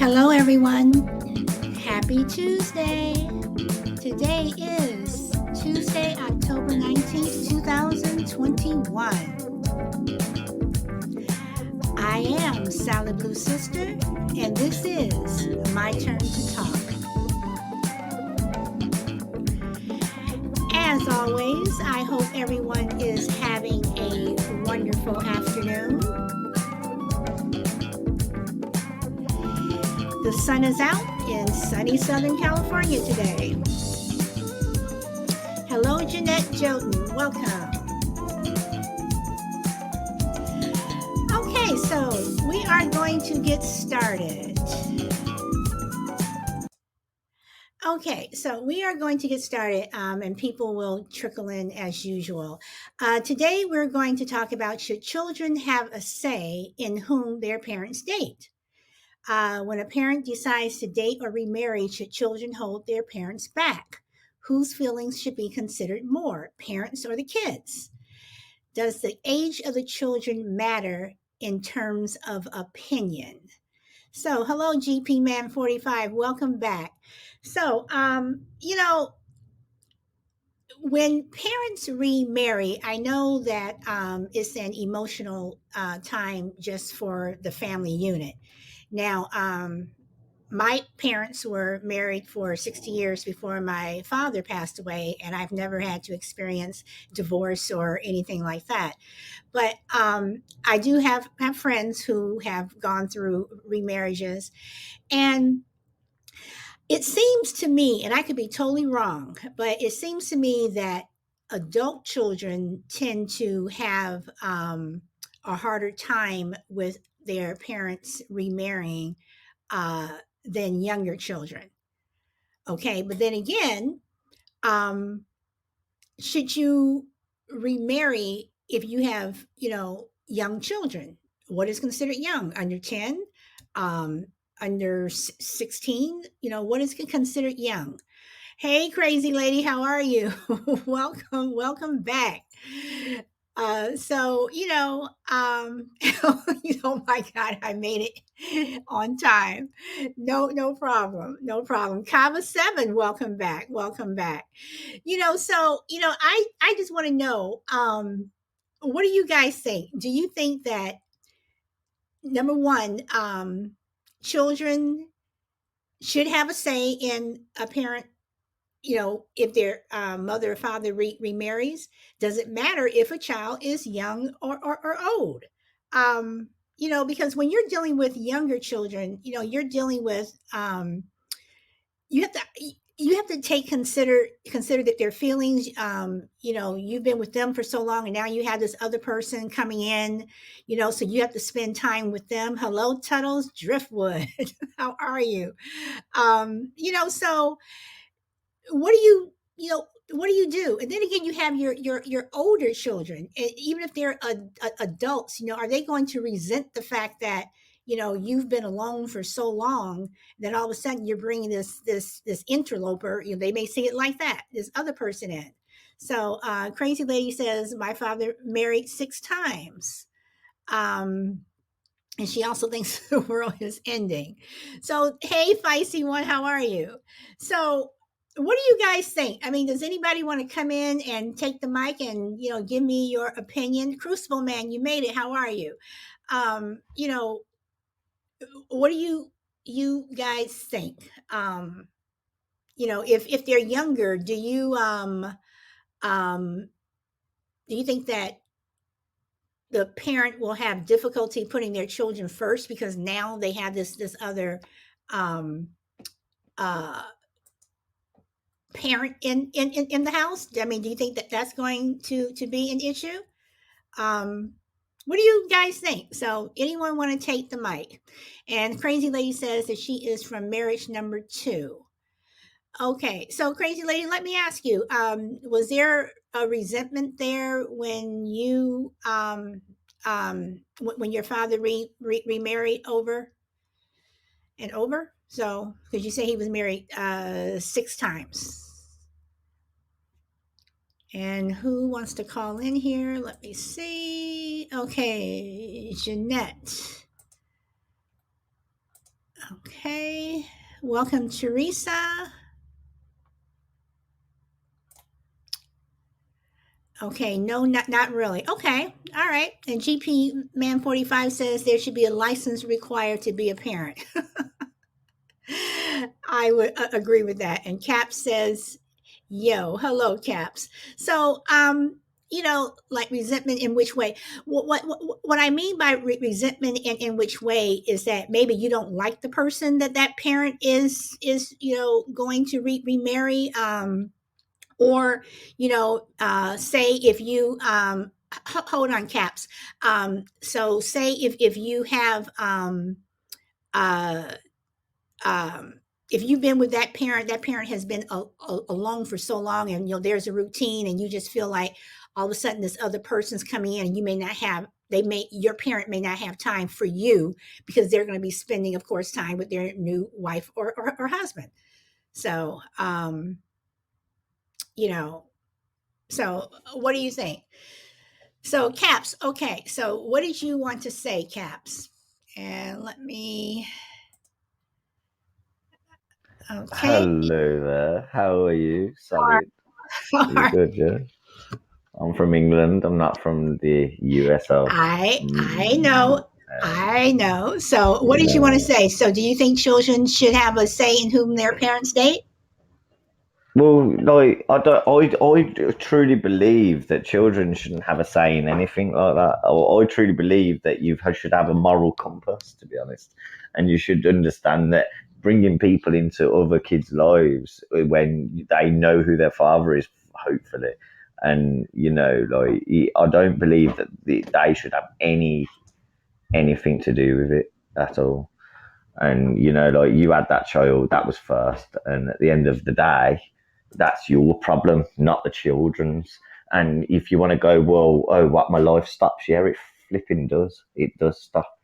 Hello, everyone. Happy Tuesday. Today is Tuesday, October 19th, 2021. I am Sally Blue Sister, and this is My Turn to Talk. As always, I hope everyone is having a wonderful afternoon. The sun is out in sunny Southern California today. Hello, Jeanette Jolton. Welcome. Okay, so we are going to get started. And people will trickle in as usual. Today, we're going to talk about should children have a say in whom their parents date? When a parent decides to date or remarry, should children hold their parents back? Whose feelings should be considered more, parents or the kids? Does the age of the children matter in terms of opinion? So, hello, GP Man 45. Welcome back. So, when parents remarry, I know that it's an emotional time just for the family unit. Now, my parents were married for 60 years before my father passed away, and I've never had to experience divorce or anything like that. But I do have friends who have gone through remarriages, and it seems to me, and I could be totally wrong, but it seems to me that adult children tend to have a harder time with their parents remarrying than younger children. Okay, but then again, um, should you remarry if you have, young children? What is considered young? Under 10? Um, Under 16? What is considered young? Hey, crazy lady, how are you? Welcome back. Oh my God, I made it on time. No problem, no problem. Kava 7, welcome back. I just want to know, what do you guys think? Do you think that number one, children should have a say in a parent, if their mother or father remarries? Does it matter if a child is young or old? Because when you're dealing with younger children, you're dealing with, you have to you have to consider that their feelings. You've been with them for so long, and now you have this other person coming in, so you have to spend time with them. Hello, Tuttles Driftwood. How are you? So what do you do? And then again, you have your older children, and even if they're adults, are they going to resent the fact that you've been alone for so long, then all of a sudden you're bringing this interloper? They may see it like that, this other person in. So crazy lady says my father married 6 times. And she also thinks the world is ending. So, hey, feisty one, how are you? So, what do you guys think? I mean, does anybody want to come in and take the mic and give me your opinion? Crucible man, you made it. How are you? Um, you know, what do you guys think? If they're younger, um do you think that the parent will have difficulty putting their children first because now they have this other um uh parent in the house? I mean, do you think that that's going to be an issue? um what do you guys think? So anyone want to take the mic? And crazy lady says that she is from marriage number 2. Okay, so crazy lady, let me ask you, was there a resentment there when you when your father remarried over and over? So because you say he was married 6 times. And who wants to call in here? Let me see. Okay, Jeanette. Okay. Welcome, Teresa. Okay, no, not really. Okay, all right. And GP Man 45 says there should be a license required to be a parent. I would agree with that. And Cap says, "Yo, hello, Caps." So, like resentment in which way? What I mean by resentment in which way is that maybe you don't like the person that parent is going to remarry. Or say if you hold on, Caps. So say if you have uh um, if you've been with that parent has been alone for so long, and there's a routine, and you just feel like all of a sudden this other person's coming in, and you may not have your parent may not have time for you because they're going to be spending, of course, time with their new wife or husband. So you know so what do you think? So Caps, okay, so what did you want to say, Caps? And let me, okay. Hello there. How are you? All Solid. You right. good, yeah? I'm from England. I'm not from the US of, I mm, know. I know. So, what you did you want to know. say? So, do you think children should have a say in whom their parents date? Well, like I truly believe that children shouldn't have a say in anything like that. I truly believe that you should have a moral compass, to be honest, and you should understand that bringing people into other kids' lives when they know who their father is, hopefully, and like I don't believe that they should have anything to do with it at all. And like you had that child, that was first, and at the end of the day, that's your problem, not the children's. And if you want to go, well, oh, what, my life stops? Yeah, it flipping does. It does stop.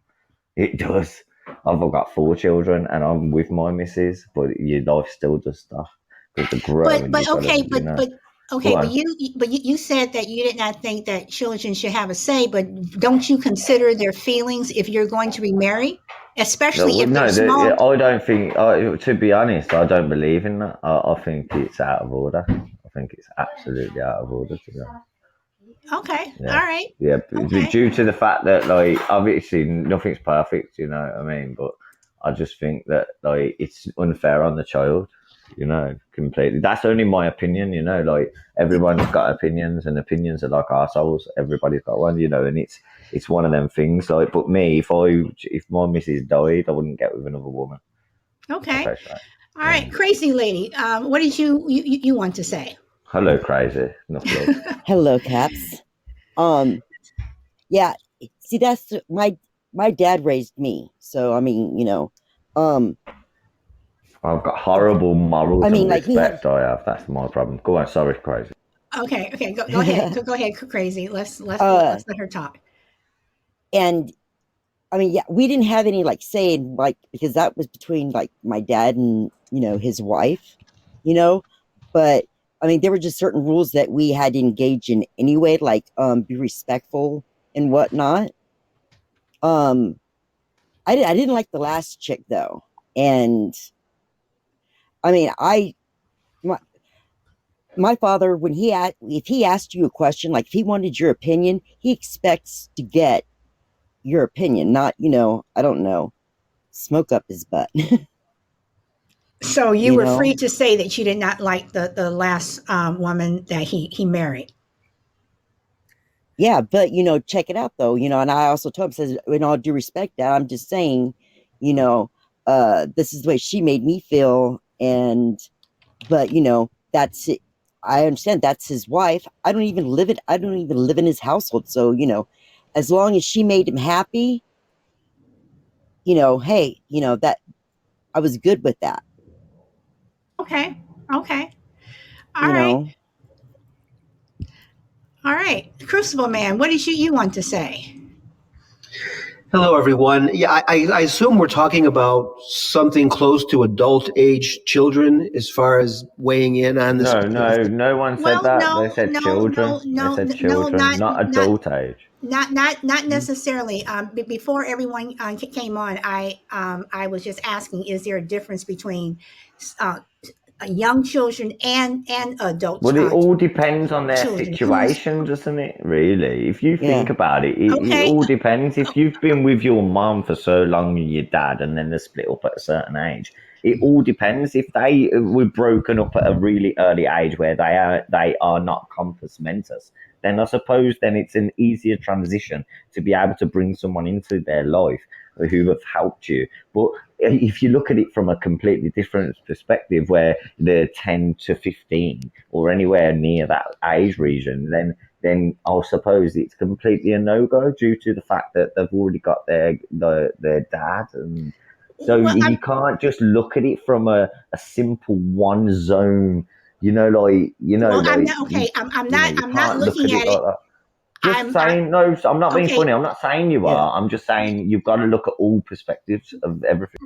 It does. I've got 4 children and I'm with my missus, but your life still does stop because they're But growing. but You've got to, okay, but go okay, but on. you said that you did not think that children should have a say, but don't you consider their feelings if you're going to remarry, No, especially well, if they're no, small? I don't think. To be honest, I don't believe in that. I think it's out of order. I think it's absolutely out of order. To be honest, Okay, all yeah, right, yeah. okay. Due to the fact that, like, obviously nothing's perfect. You know what I mean? But I just think that, like, it's unfair on the child. Completely. That's only my opinion. Like, everyone's got opinions, and opinions are like assholes. Everybody's got one. And it's one of them things. Like, but me, if my missus died, I wouldn't get with another woman. Okay. Okay, so All yeah. right, crazy lady. What did you want to say? Hello, crazy. Enough love. Hello, Caps. Um, yeah. See, that's my dad raised me, so I mean, um, I've got horrible I morals and mean, like we had, respect. I have. That's my problem. Go on. Sorry, crazy. Okay, okay, go ahead, go ahead, crazy. uh, Let's let her talk. and I mean, yeah, we didn't have any like say in like because that was between like my dad and his wife, you know, but I mean, there were just certain rules that we had to engage in anyway, like be respectful and whatnot. Um, I didn't like the last chick though, and I mean, my, my father when if he asked you a question, like if he wanted your opinion, he expects to get your opinion, not I don't know, smoke up his butt. So you you were free know. to say that you did not like the last woman that he married. Yeah, but check it out though. And I also told him, says, in all due respect, Dad, I'm just saying, you know, this is the way she made me feel, and but that's it. I understand that's his wife. I don't even live in his household. So, as long as she made him happy, hey, that I was good with that, Okay, okay, all you right, know. all right. Crucible Man, what did you want to say? Hello, everyone. Yeah, I assume we're talking about something close to adult age children as far as weighing in on this No, particular no, thing. no one said Well, that. They no, said no, children. no, They no, said no, children, not adult age. not necessarily. Before everyone came on, I was just asking, is there a difference between uh, young children and adult Well, it all depends on their children? Who's situation, doesn't it? Really, if you Yeah. think about it, it okay? all depends. If you've been with your mum for so long and your dad, and then they split up at a certain age, it all depends. If they were broken up at a really early age where they are not compos mentis, then I suppose then it's an easier transition to be able to bring someone into their life who have helped you. But if you look at it from a completely different perspective, where they're 10 to 15 or anywhere near that age region, then I'll suppose it's completely a no go due to the fact that they've already got their dad, and so Well, you can't just look at it from a simple one zone. I'm not okay. You I'm not can't look looking at it at it. like that. Just I saying, no, I'm not being okay. funny. I'm not saying you Yeah. are. I'm just saying you've got to look at all perspectives of everything.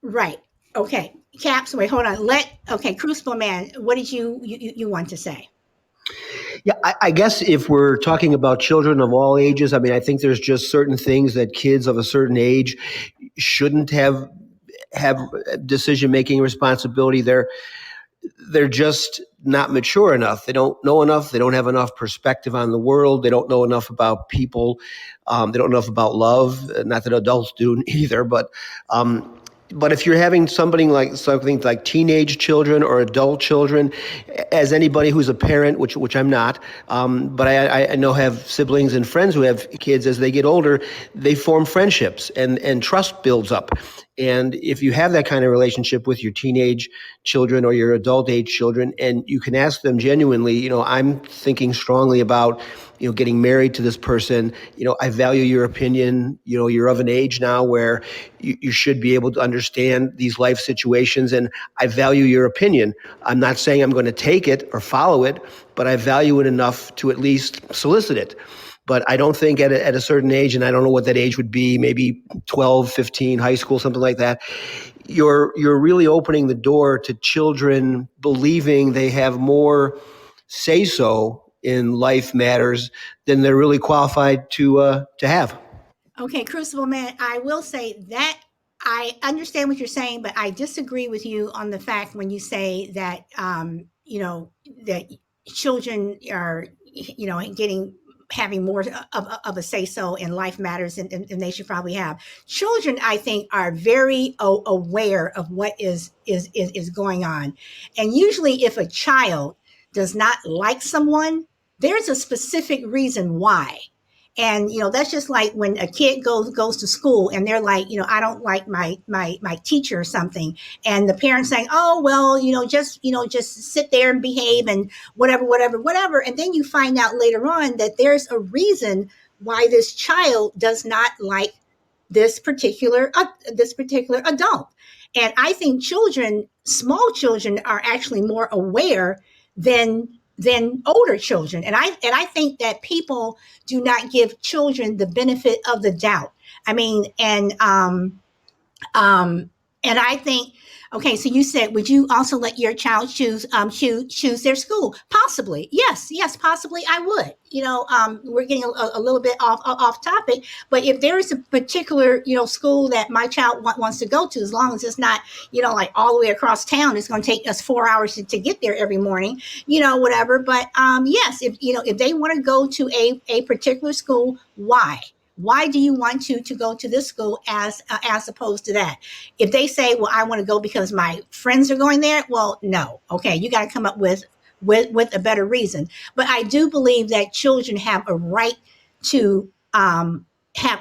Right. Okay. Caps. Wait. Hold on. Okay. Crucible Man. What did you want to say? Yeah, I guess if we're talking about children of all ages, I mean, I think there's just certain things that kids of a certain age shouldn't have decision making responsibility. They're just not mature enough. They don't know enough. They don't have enough perspective on the world. They don't know enough about people. They don't know enough about love. Not that adults do either, but if you're having something like teenage children or adult children, as anybody who's a parent, which I'm not, but I know have siblings and friends who have kids. As they get older, they form friendships and trust builds up. And if you have that kind of relationship with your teenage children or your adult age children, and you can ask them genuinely, I'm thinking strongly about, getting married to this person. I value your opinion. You're of an age now where you should be able to understand these life situations, and I value your opinion. I'm not saying I'm going to take it or follow it, but I value it enough to at least solicit it. But I don't think at a certain age, and I don't know what that age would be, maybe 12, 15, high school, something like that, you're really opening the door to children believing they have more say so in life matters than they're really qualified to have. Okay, Crucible Man, I will say that I understand what you're saying, but I disagree with you on the fact when you say that that children are getting having more of a say so in life matters and they should probably have. Children, I think, are very aware of what is going on, and usually, if a child does not like someone, there's a specific reason why. And that's just like when a kid goes to school and they're like, I don't like my teacher or something, and the parents saying, oh well, just sit there and behave and whatever, and then you find out later on that there's a reason why this child does not like this particular adult. And I think small children, are actually more aware than older children. And I think that people do not give children the benefit of the doubt. I mean, um, and I think, okay, so you said, would you also let your child choose their school? Possibly, yes, possibly I would. We're getting a little bit off topic, but if there is a particular school that my child wants to go to, as long as it's not like all the way across town, it's going to take us 4 hours to get there every morning, whatever. But yes, if they want to go to a particular school, why? Why do you want to go to this school as opposed to that? If they say, well, I want to go because my friends are going there, well, no. Okay, you got to come up with a better reason. But I do believe that children have a right to have.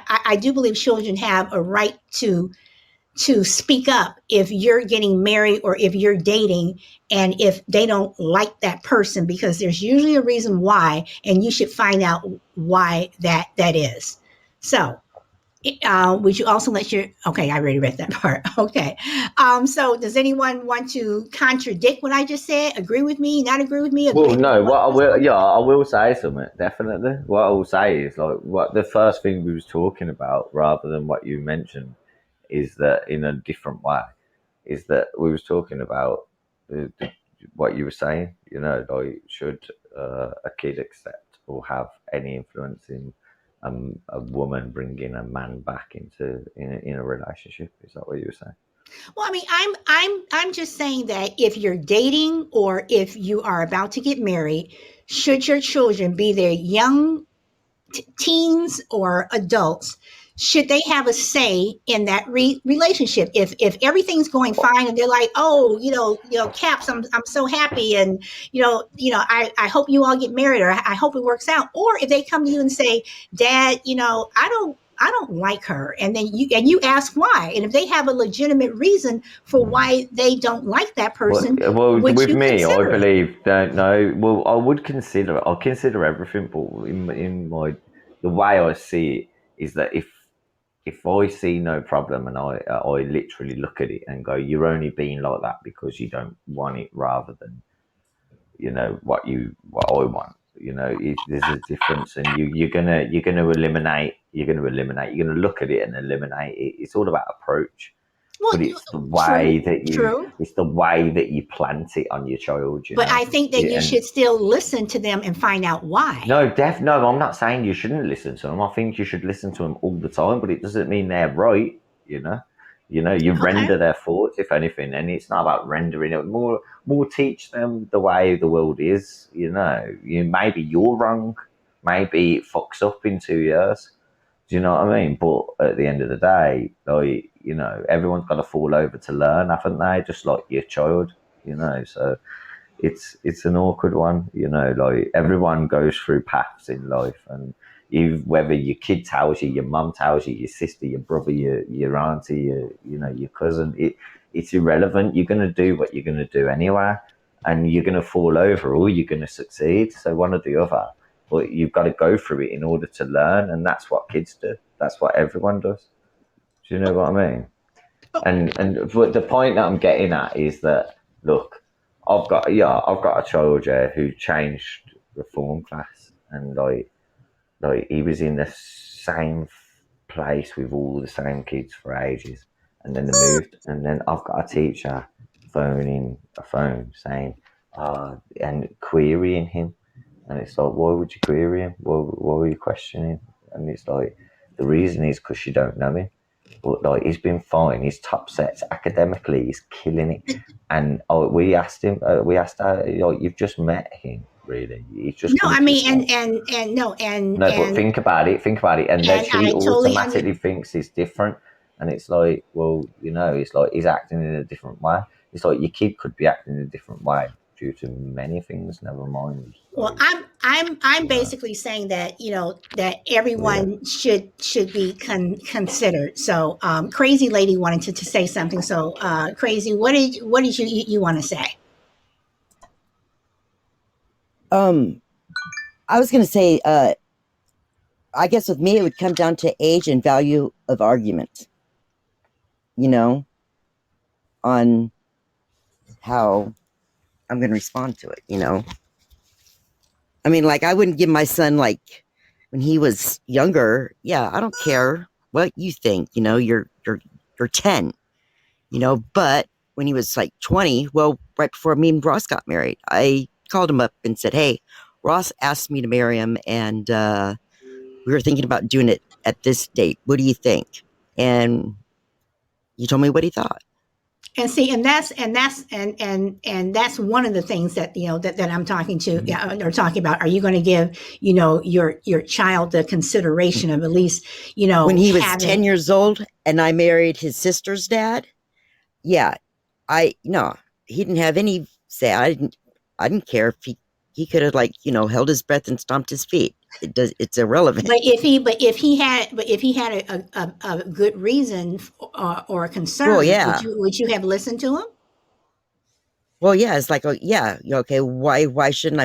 I do believe children have a right to speak up if you're getting married or if you're dating, and if they don't like that person, because there's usually a reason why, and you should find out why that is. So Would you also let your okay? I already read that part. Okay. So does anyone want to contradict what I just said? Agree with me? Not agree with me? Well, Agree? no. What I will, yeah, I will say something definitely. What I will say is like what the first thing we was talking about, rather than what you mentioned, is that in a different way. Is that we was talking about the, what you were saying? You know, like should a kid accept or have any influence in a woman bringing a man back into in a relationship? Is that what you were saying? Well, I mean, I'm just saying that if you're dating or if you are about to get married, should your children be there young teens or adults, should they have a say in that relationship? If everything's going fine and they're like, oh, Caps, I'm so happy, and I hope you all get married, or I hope it works out. Or if they come to you and say, Dad, I don't like her, and then you ask why, and if they have a legitimate reason for why they don't like that person, Well, would with you me, I consider it? believe don't know. Well, I would consider. I'll consider everything, but in my the way I see it is that if I see no problem and I literally look at it and go, you're only being like that because you don't want it, rather than what I want. There's a difference, and you're gonna eliminate. You're gonna look at it and eliminate it. It's all about approach, Well, but it's the true, way that true. you plant it on your child. But I think that you And should still listen to them and find out why. no, I'm not saying you shouldn't listen to them. I think you should listen to them all the time, but it doesn't mean they're right. You know, you Okay. render their thoughts, if anything, and it's not about rendering it. More teach them the way the world is. Maybe you're wrong, maybe it fucks up in 2 years. Do you know what I mean? But at the end of the day, like everyone's got to fall over to learn, haven't they? Just like your child. So it's an awkward one, like everyone goes through paths in life, and whether your kid tells you, your mum tells you, your sister, your brother, your auntie, your cousin, it's irrelevant. You're going to do what you're going to do anyway, and you're going to fall over or you're going to succeed, so one or the other. But you've got to go through it in order to learn, and that's what kids do. That's what everyone does. Do you know what I mean? Oh, And but the point that I'm getting at is that, look, I've got a child who changed reform class, and like he was in the same place with all the same kids for ages, and then they moved, and then I've got a teacher phoning a phone saying, and querying him, and it's like, why would you query him? Why were you questioning? And it's like, the reason is because you don't know him. But like, he's been fine. He's top sets academically. He's killing it. And we asked him. We asked her, like, you've just met him, really. He's just no, come I to your mean, school. and no, No, but think about it. Think about it. And then and she I totally under. automatically thinks he's different. And it's like, well, it's like he's acting in a different way. It's like your kid could be acting in a different way due to many things. Never mind, Well, like, I'm you know, basically saying that that yeah. everyone should be considered. So, crazy lady wanted to say something. So, crazy, what did you want to say? Um, I was going to say, I guess with me, it would come down to age and value of argument, you know, on how I'm going to respond to it. I mean, like, I wouldn't give my son, like, when he was younger, yeah, I don't care what you think, you're 10, but when he was like 20, well, right before me and Ross got married, I called him up and said, hey, Ross asked me to marry him, and we were thinking about doing it at this date. What do you think? And he told me what he thought. And see, and that's one of the things that that I'm talking to or talking about. Are you going to give your child the consideration of at least When he was having. 10 years old and I married his sister's dad, yeah, no, he didn't have any say. I didn't care if he could have, like, held his breath and stomped his feet. It's irrelevant. But if he had a good reason or a Well, concern, would yeah. you have listened to him? Well, yeah, it's like, oh, yeah, okay, why shouldn't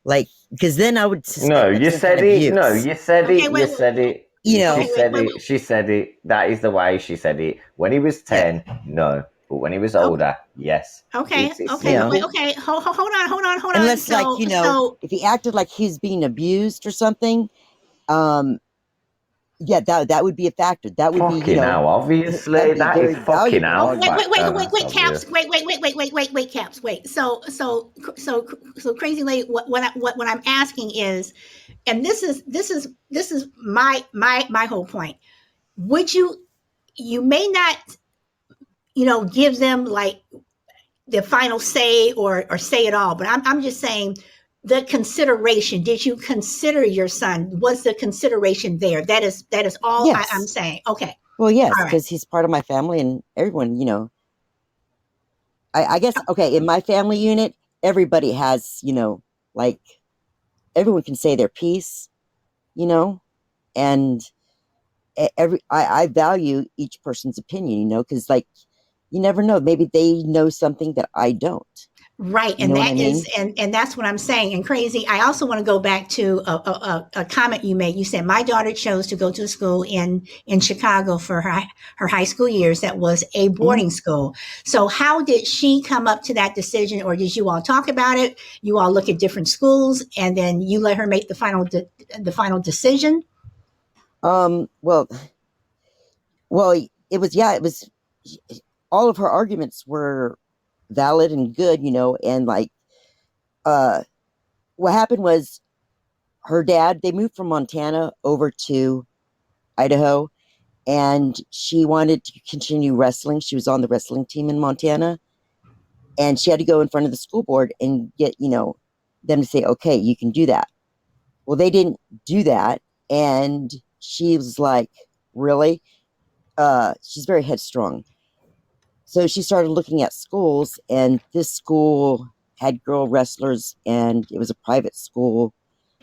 like, because then I would No, suspect that's you some kind said of it. No, abuse. you said Okay, it. You wait. said it. You She know, Okay, wait, said wait, it. She said it. That is the way she said it. When he was yeah, 10, no. But when he was wait. older, yes. Okay, It's okay, yeah. wait, simple. okay. Hold on. Unless, like, So, so if he acted like he's being abused or something, um, yeah, that would be a factor. That would be, Fucking hell, that'd obviously. be a That is very fucking valuable hell, wait, argument. that's Caps. obvious. Wait, Caps. Wait. So, crazy lady. What I'm asking is, and this is my whole point. Would you may not give them like the final say or say it all, but I'm just saying the consideration. Did you consider your son? Was the consideration there? That is all I'm Yes. saying. Okay. Well, yes, All right. because he's part of my family and everyone, I guess, okay, in my family unit, everybody has, like, everyone can say their piece, you know, and I value each person's opinion, because, like, you never know. Maybe they know something that I don't. Right, You and know what I that is, mean? and that's what I'm saying. And crazy, I also want to go back to a comment you made. You said my daughter chose to go to a school in Chicago for her high school years that was a Hmm. boarding school. So how did she come up to that decision, or did you all talk about it? You all look at different schools, and then you let her make the final decision. Well, well, it was all of her arguments were valid and good, and, like, uh, what happened was her dad, they moved from Montana over to Idaho, and she wanted to continue wrestling. She was on the wrestling team in Montana, and she had to go in front of the school board and get, them to say, okay, you can do that. Well, they didn't do that, and she was like, really? She's very headstrong. So she started looking at schools, and this school had girl wrestlers, and it was a private school.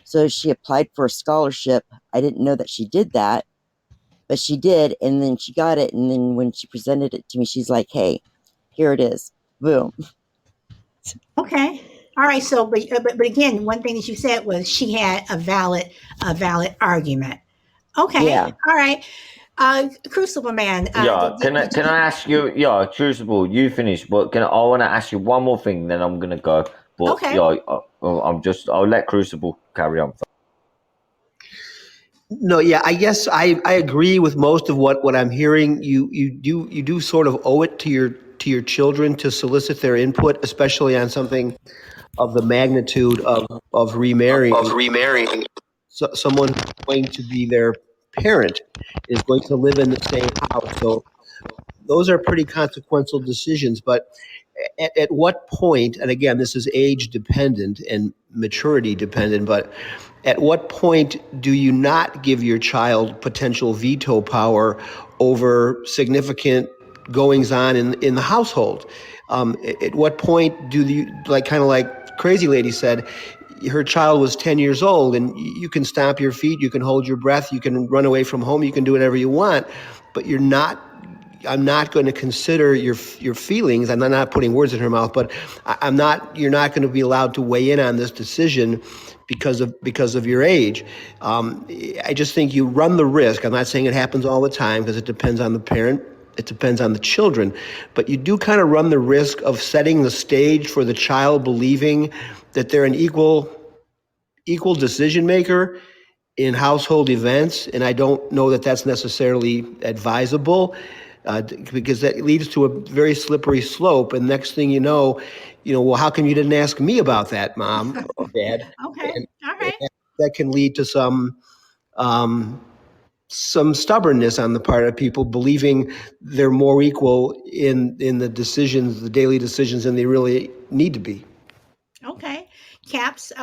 So she applied for a scholarship. I didn't know that she did that, but she did, and then she got it. And then when she presented it to me, she's like, "Hey, here it is." Boom. Okay. All right. So, but again, one thing that you said was she had a valid argument. Okay. Yeah. All right. Crucible Man. Yeah, can I ask you? Yeah, Crucible, you finished, but I want to ask you one more thing, then I'm gonna go. But Okay. yeah, I'll let Crucible carry on. No, yeah, I guess I agree with most of what I'm hearing. You do sort of owe it to your children to solicit their input, especially on something of the magnitude of remarrying. So, someone who's going to be their parent is going to live in the same house. So those are pretty consequential decisions. But at what point, and again, this is age dependent and maturity dependent, but at what point do you not give your child potential veto power over significant goings on in the household? At what point do you, like, kind of like Crazy Lady said, her child was 10 years old, and you can stomp your feet, you can hold your breath, you can run away from home, you can do whatever you want, but I'm not going to consider your feelings. I'm not putting words in her mouth, but I'm not. You're not going to be allowed to weigh in on this decision because of your age. I just think you run the risk. I'm not saying it happens all the time because it depends on the parent. It depends on the children, but you do kind of run the risk of setting the stage for the child believing that they're an equal decision maker in household events, and I don't know that that's necessarily advisable, because that leads to a very slippery slope. And next thing well, how come you didn't ask me about that, mom or dad? Okay. And, All and right. that can lead to um, some stubbornness on the part of people believing they're more equal in the decisions, the daily decisions, than they really need to be. Okay. Caps.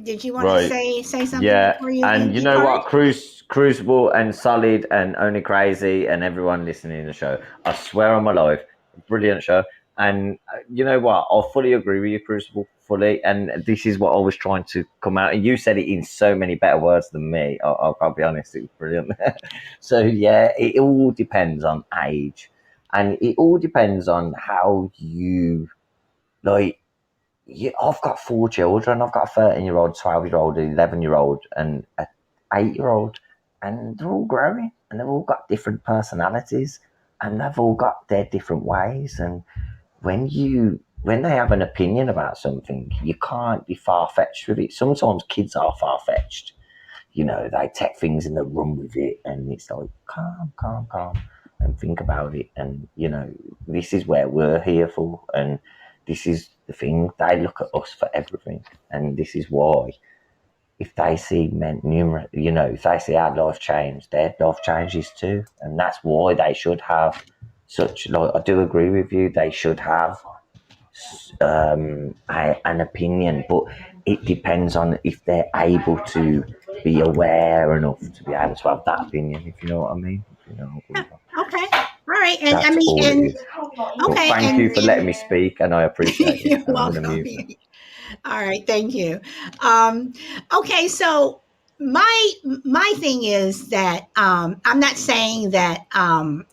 Did you want to Right. say something Yeah, before you and you know depart? what, Crucible and Solid and Only Crazy and everyone listening to the show, I swear on my life, brilliant show. And you know what, I fully agree with you, Crucible, fully. And this is what I was trying to come out. And you said it in so many better words than me. I'll be honest, it was brilliant. So yeah, it all depends on age, and it all depends on how you like. Yeah, I've got four children. I've got a 13-year-old, 12-year-old, 11-year-old, and an 8-year-old. and they're all growing, and they've all got different personalities, and they've all got their different ways. And when they have an opinion about something, you can't be far fetched with it. Sometimes kids are far fetched. They take things and they run with it, and it's like calm, and think about it. And this is where we're here for, and this is the thing. They look at us for everything, and this is why. If they see if they see our life change, their life changes too, and that's why they should have such. Like, I do agree with you. They should have an opinion, but it depends on if they're able to be aware enough to be able to have that opinion. If you know what I mean. Yeah, okay. All right. And I That's mean, all it and is. But okay. thank you for letting me speak, and I appreciate it. You're And I'm going to welcome. mute now. All right, thank you. Um, okay, so my thing is that I'm not saying that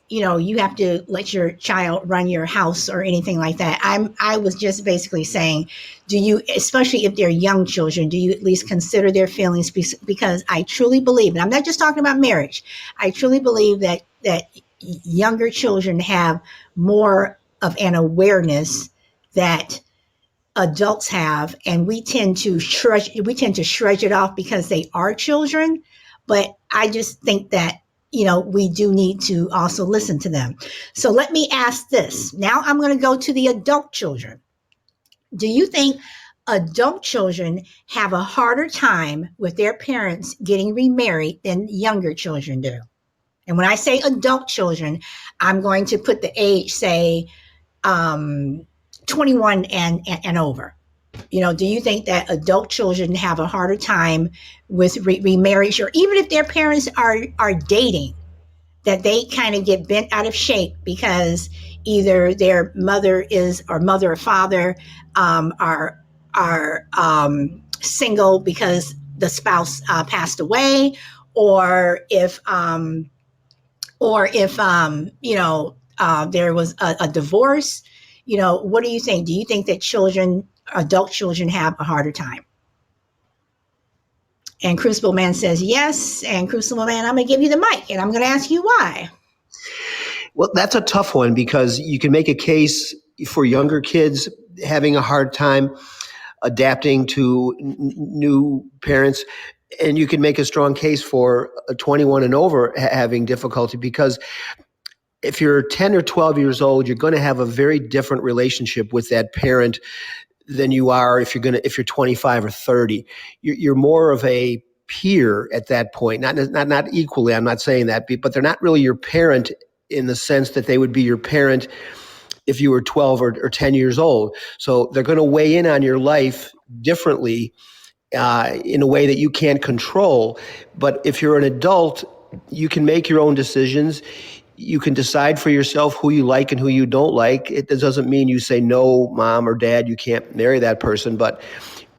you have to let your child run your house or anything like that. I was just basically saying, do you, especially if they're young children, do you at least consider their feelings? Because I truly believe, and I'm not just talking about marriage. I truly believe that younger children have more of an awareness that adults have, and we tend to shrug it off because they are children. But I just think that we do need to also listen to them. So let me ask this. Now I'm going to go to the adult children. Do you think adult children have a harder time with their parents getting remarried than younger children do? And when I say adult children, I'm going to put the age, say, 21 and over. Do you think that adult children have a harder time with remarriage, or even if their parents are dating, that they kind of get bent out of shape because either their mother or father are single because the spouse passed away, or if there was a divorce? What do you think? Do you think that adult children have a harder time? And Crucible Man says yes. And Crucible Man, I'm going to give you the mic, and I'm going to ask you why. Well, that's a tough one because you can make a case for younger kids having a hard time adapting to new parents, and you can make a strong case for a 21 and over having difficulty, because if you're 10 or 12 years old, you're going to have a very different relationship with that parent than you are if you're 25 or 30. You're more of a peer at that point, not equally. I'm not saying that, but they're not really your parent in the sense that they would be your parent if you were 12 or 10 years old. So they're going to weigh in on your life differently, in a way that you can't control. But if you're an adult, you can make your own decisions. You can decide for yourself who you like and who you don't like. It doesn't mean you say, no, mom or dad, you can't marry that person, but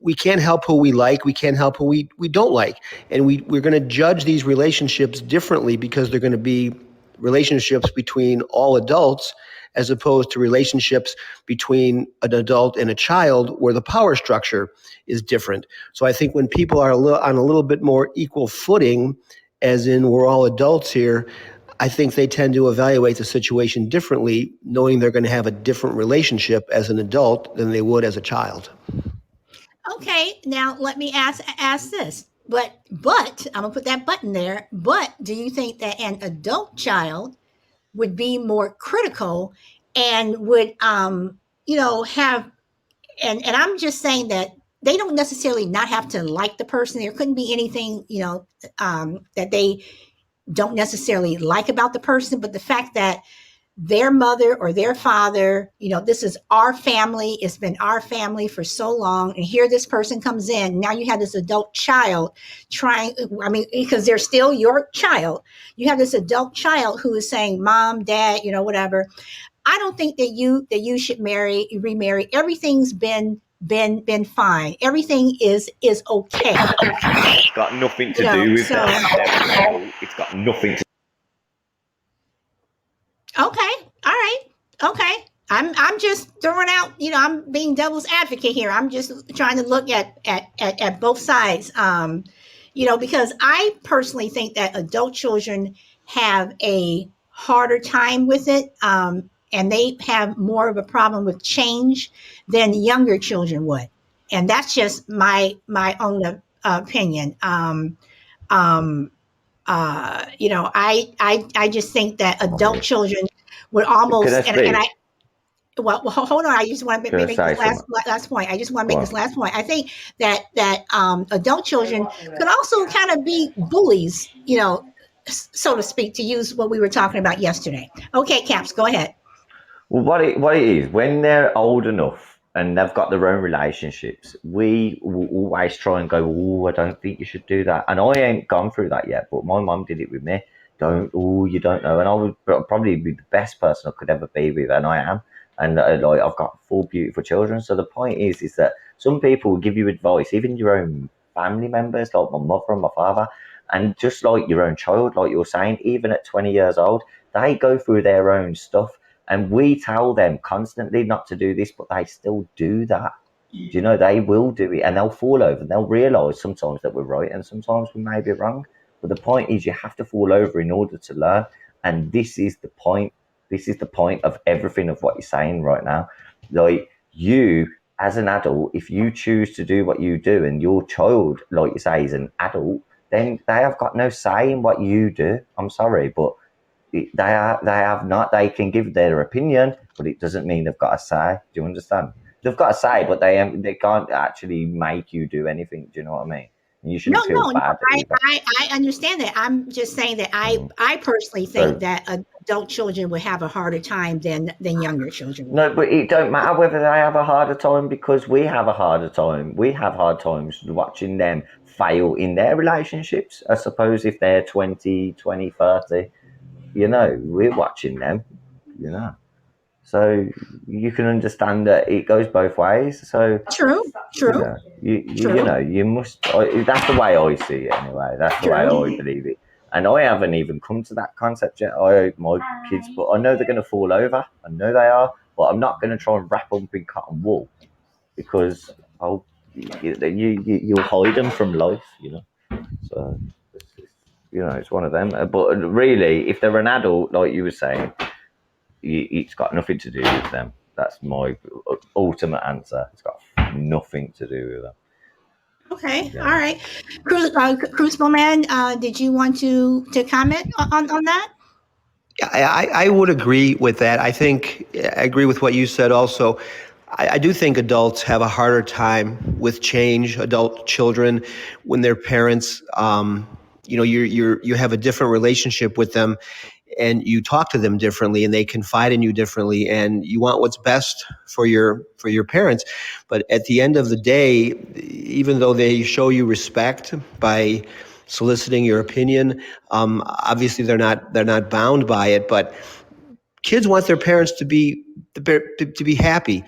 we can't help who we like. We can't help who we don't like. And we're going to judge these relationships differently because they're going to be relationships between all adults, as opposed to relationships between an adult and a child where the power structure is different. So I think when people are on a little bit more equal footing, as in we're all adults here, I think they tend to evaluate the situation differently, knowing they're going to have a different relationship as an adult than they would as a child. Okay, now let me ask this. But I'm gonna put that button there. But do you think that an adult child would be more critical and would have, and I'm just saying that they don't necessarily not have to like the person. There couldn't be anything that they don't necessarily like about the person, but the fact that their mother or their father, this is our family, it's been our family for so long, and here this person comes in. Now you have this adult child because they're still your child. You have this adult child who is saying, mom, dad, whatever. I don't think that you should remarry. Everything's been fine. Everything is okay. It's got nothing to do with that. It's got nothing to. Okay. All right. Okay. I'm just throwing out, I'm being devil's advocate here. I'm just trying to look at both sides. Because I personally think that adult children have a harder time with it, and they have more of a problem with change than younger children would. And that's just my own opinion. Um, I just think that adult Okay. children would Could I almost, and I speak? hold on. I just want to Could I make say this something? last point. I just want to Go make this on. last point. I think that adult children could also kind of be bullies, so to speak, to use what we were talking about yesterday. Okay, Caps, go ahead. Well, what it is, when they're old enough and they've got their own relationships, we will always try and go, oh, I don't think you should do that. And I ain't gone through that yet, but my mum did it with me. You don't know. And I would probably be the best person I could ever be with, and I am. And like, I've got four beautiful children. So the point is that some people will give you advice, even your own family members, like my mother and my father, and just like your own child, like you're saying, even at 20 years old, they go through their own stuff and we tell them constantly not to do this, but they still do that. Do you know they will do it and they'll fall over and they'll realise sometimes that we're right and sometimes we may be wrong. But the point is you have to fall over in order to learn. And this is the point. This is the point of everything of what you're saying right now. Like you as an adult, if you choose to do what you do and your child, like you say, is an adult, then they have got no say in what you do. I'm sorry, but they can give their opinion, but it doesn't mean they've got a say. Do you understand? They've got a say, but they can't actually make you do anything. Do you know what I mean? And you No, shouldn't feel no, no. bad I, either. I, I understand that. I'm just saying that Mm. I personally think So that adult children would have a harder time than younger children would. no, but it don't matter whether they have a harder time because we have a harder time. We have hard times watching them fail in their relationships. I suppose if they're 20, 30, we're watching them, you know. So you can understand that it goes both ways. So True, you true, know, true, you must. That's the way I see it anyway. That's the way I true. believe it. And I haven't even come to that concept yet. I hope my kids, but I know they're going to fall over. I know they are, but I'm not going to try and wrap them in cotton wool because you'll hide them from life. So it's one of them. But really, if they're an adult, like you were saying, it's got nothing to do with them. That's my ultimate answer. It's got nothing to do with them. Okay, all Yeah. right. Crucible Man, did you want to comment on that? I would agree with that. I agree with what you said also. I do think adults have a harder time with change, adult children, when their parents, you have a different relationship with them and you talk to them differently and they confide in you differently and you want what's best for your parents. But at the end of the day, even though they show you respect by soliciting your opinion, obviously they're not bound by it, but kids want their parents to be happy.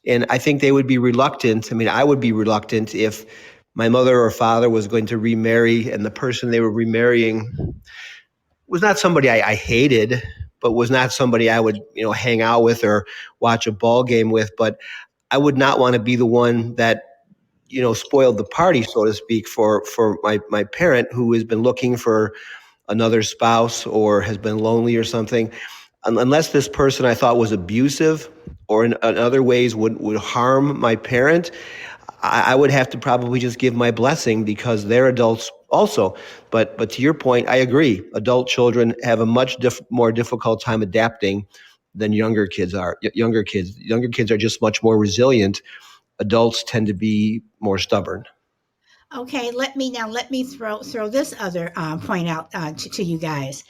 And I think they would be reluctant. I mean, I would be reluctant if my mother or father was going to remarry and the person they were remarrying was not somebody I hated, but was not somebody I would, hang out with or watch a ball game with. But I would not want to be the one that, spoiled the party, so to speak, for my parent who has been looking for another spouse or has been lonely or something. Unless this person I thought was abusive or in other ways would harm my parent, I would have to probably just give my blessing because they're adults also. But to your point, I agree. Adult children have a much more difficult time adapting than younger kids are. Younger kids are just much more resilient. Adults tend to be more stubborn. Okay, let me throw this other point out to you guys.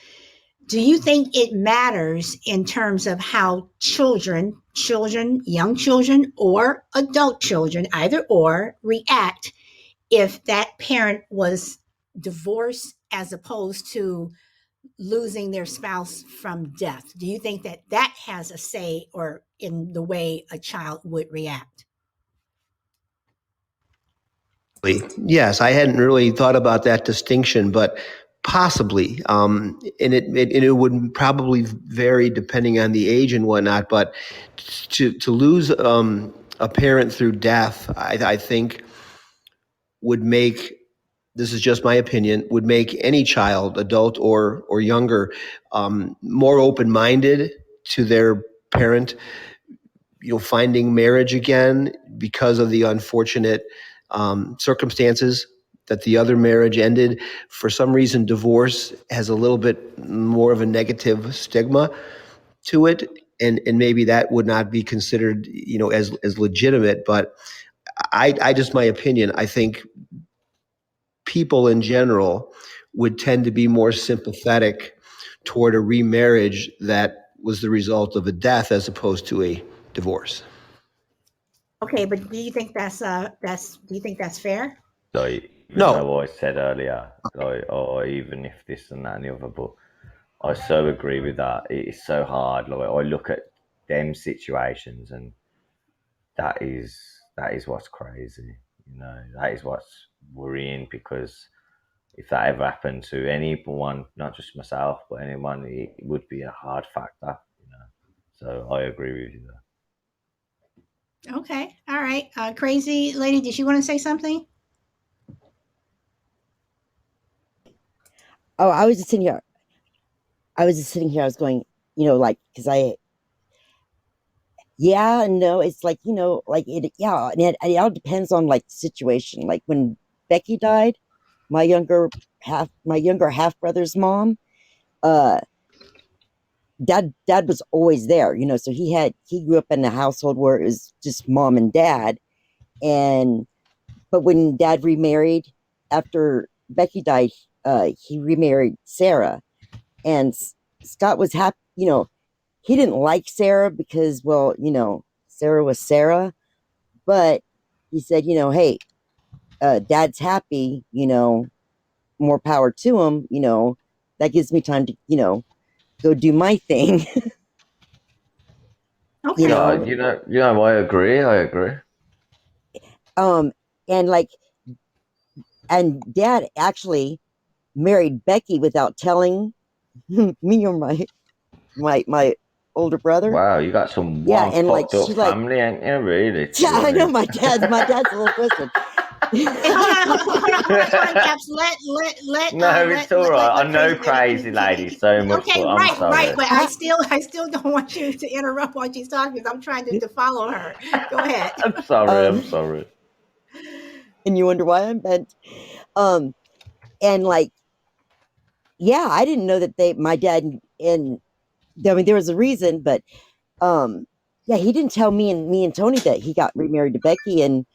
Do you think it matters in terms of how young children, or adult children, either or, react if that parent was divorced as opposed to losing their spouse from death? Do you think that has a say or in the way a child would react? Yes, I hadn't really thought about that distinction, but possibly. And it would probably vary depending on the age and whatnot. But to lose a parent through death, I think would make this is just my opinion, would make any child, adult or younger, more open-minded to their parent, finding marriage again because of the unfortunate circumstances that the other marriage ended. For some reason, divorce has a little bit more of a negative stigma to it, and maybe that would not be considered, as legitimate. But I just my opinion, I think people in general would tend to be more sympathetic toward a remarriage that was the result of a death as opposed to a divorce. Okay, but do you think that's fair? Like, you know No, what I said earlier, like, oh, even if this and that and the other, but I so agree with that. It is so hard. Like, I look at them situations, and that is what's crazy. That is what's worrying, because if that ever happened to anyone, not just myself, but anyone, it would be a hard factor. So I agree with you there. Okay, all right. Crazy lady, did you want to say something? Oh, I was just sitting here. I was just sitting here. I was going, like, because yeah, no, it's like, like yeah, and it all depends on like the situation. Like when Becky died, my younger half brother's mom, uh, dad was always there, so he grew up in a household where it was just mom and dad. And but when dad remarried after Becky died, he remarried Sarah, and Scott was happy. He didn't like Sarah because, well, Sarah was Sarah, but he said, hey, dad's happy, more power to him, that gives me time to, go do my thing. you Okay. Yeah, know, I agree. I agree. um, and like, and dad actually married Becky without telling me or my older brother. Wow, you got some Yeah, one and like fucked up she like, family, ain't you? Really, to yeah, be I know honest. my dad's a little twisted. Hey, hold on, Caps. No, it's all right. I Let know crazy lady. crazy lady so much, Okay, but I'm right. sorry. But I still don't want you to interrupt while she's talking because I'm trying to follow her. Go ahead. I'm sorry. I'm um, sorry. and you wonder why I'm bent. Um, and like, yeah, I didn't know that my dad and I mean there was a reason, but um, yeah, he didn't tell me and Tony that he got remarried to Becky, and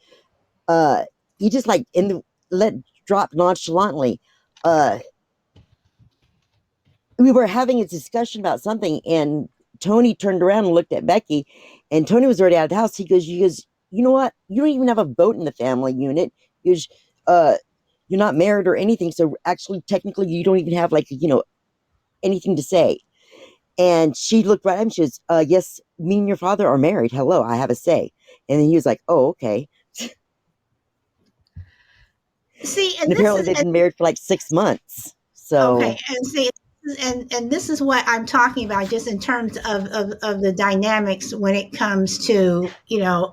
uh, he just like let drop nonchalantly. Uh, we were having a discussion about something, and Tony turned around and looked at Becky, and Tony was already out of the house. He goes, you know what? You don't even have a vote in the family unit. He goes, uh, you're not married or anything, so actually, technically, you don't even have like anything to say. And she looked right at him. She goes, yes, me and your father are married. Hello, I have a say. And then he was like, oh, okay. See, And and this apparently is they've been married for like 6 months. okay, So and see, and this is what I'm talking about, just in terms of the dynamics when it comes to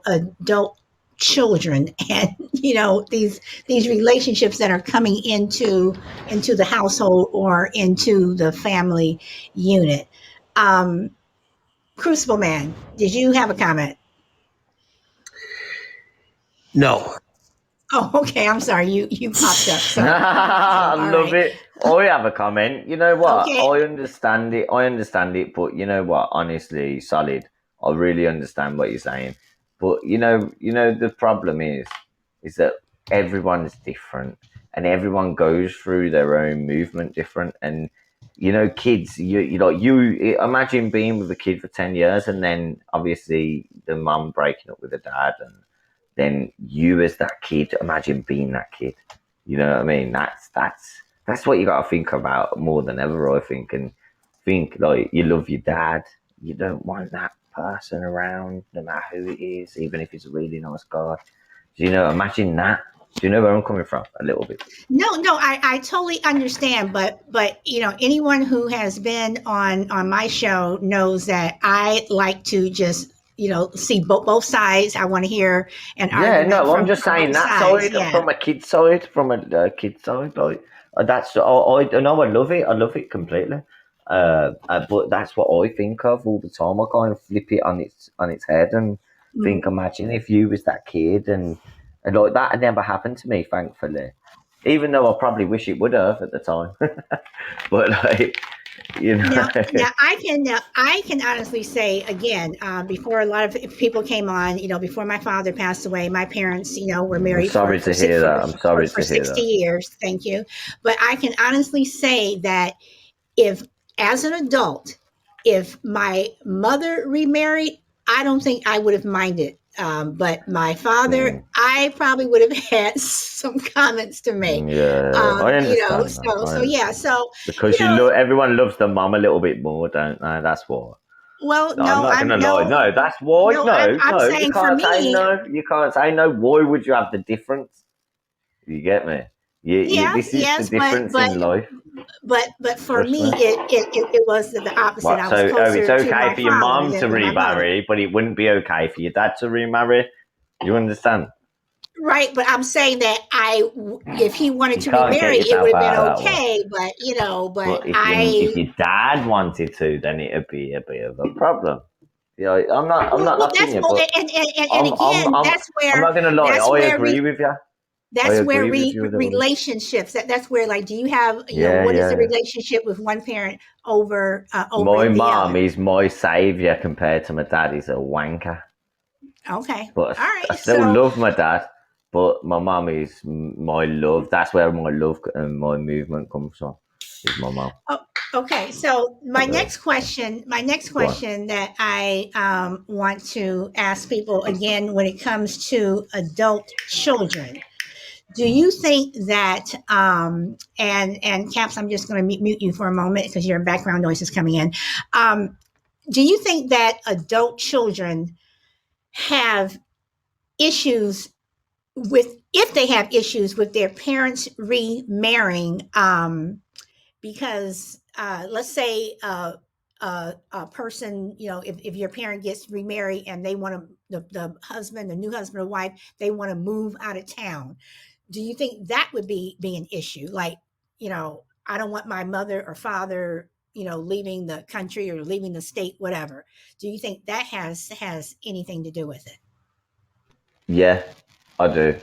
adult children and these relationships that are coming into the household or into the family unit. Um, Crucible Man, did you have a comment? no. Oh, okay. I'm sorry. You popped up. So I all love right. it. I have a comment. You know what? Okay. I understand it. I understand it. But you know what? Honestly, solid. I really understand what you're saying. But the problem is that everyone's different, and everyone goes through their own movement different. And kids, you imagine being with a kid for 10 years, and then obviously the mum breaking up with the dad, and then you as that kid, imagine being that kid. You know what I mean? That's what you got to think about more than ever, I think. And think like you love your dad. You don't want that person around, no matter who it is, even if it's a really nice guy. Imagine that. Do you know where I'm coming from? A little bit. No, I totally understand, but anyone who has been on my show knows that I like to just see both sides. I want to hear an Yeah, argument no, I'm from just saying both that sides. side Yeah. from a kid's side, like that's I know I love it completely. But that's what I think of all the time. I kind of flip it on its head and Mm. think, imagine if you was that kid, and like that had never happened to me, thankfully. Even though I probably wish it would have at the time, but like you know, Now I can honestly say again, before a lot of people came on, before my father passed away, my parents, were I'm married sorry to hear that. I'm sorry for to hear 60 that. years. Thank you. But I can honestly say that if, as an adult, if my mother remarried, I don't think I would have minded. But my father, Mm, I probably would have had some comments to make. yeah, I understand that. So I so yeah, understand. so Because you know, everyone loves the mum a little bit more, don't they? That's why. well, No, I'm no, not I'm gonna lie. no, No, that's why. no, No, I'm no, you saying for can't say me, no. You can't say no. Why would you have the difference? You get me? yeah, This is the yes, but difference in life. for Trust me. me, it was the opposite. What? I was So, it's closer to okay my for your father mum to than my mother. remarry, but it wouldn't be okay for your dad to remarry. You understand? Right, but I'm saying that if he wanted You to can't get remarry, it would yourself have been out of that one. okay. But but But if your dad wanted to, then it'd be a bit of a problem. Yeah, I'm not knocking that's you, well, but and again, I'm not gonna lie. that's I where agree with you. I that's where agree with you a little bit. relationships. That's where, like, do you have, Yeah, what is the yeah. relationship with one parent over My the mom other? is my savior compared to my dad. He's a wanker, Okay, but all I right. still So love my dad. But my mom is my love. That's where my love and my movement comes from. Is my mom. oh, okay. So So my next go on. question that I want to ask people again when it comes to adult children. Do you think that and Caps, I'm just going to mute you for a moment because your background noise is coming in. Do you think that adult children have issues with, if they have issues with their parents remarrying, because let's say a person, if your parent gets remarried and they want to, the husband, the new husband or wife, they want to move out of town, do you think that would be an issue? Like, I don't want my mother or father, leaving the country or leaving the state, whatever. Do you think that has anything to do with it? Yeah, I do.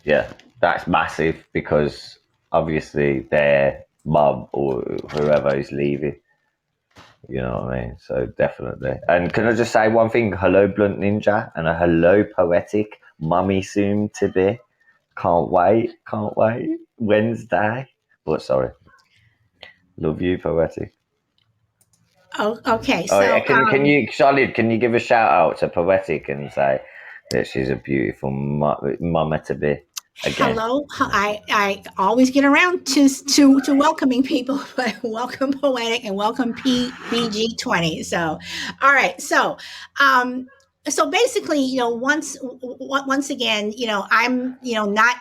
Yeah, that's massive because obviously their mum or whoever is leaving. You know what I mean? So definitely. And can I just say one thing? Hello, Blunt Ninja, and a hello, Poetic. Mummy soon to be. Can't wait. Can't wait. Wednesday. But sorry. Love you, Poetic. Oh, okay. Oh, yeah. So, Can you, Charlotte, can you give a shout out to Poetic and say that she's a beautiful mama to be again? hello. I always get around to welcoming people, but welcome Poetic and welcome PBG20. So, all right. So basically, once again, I'm, not,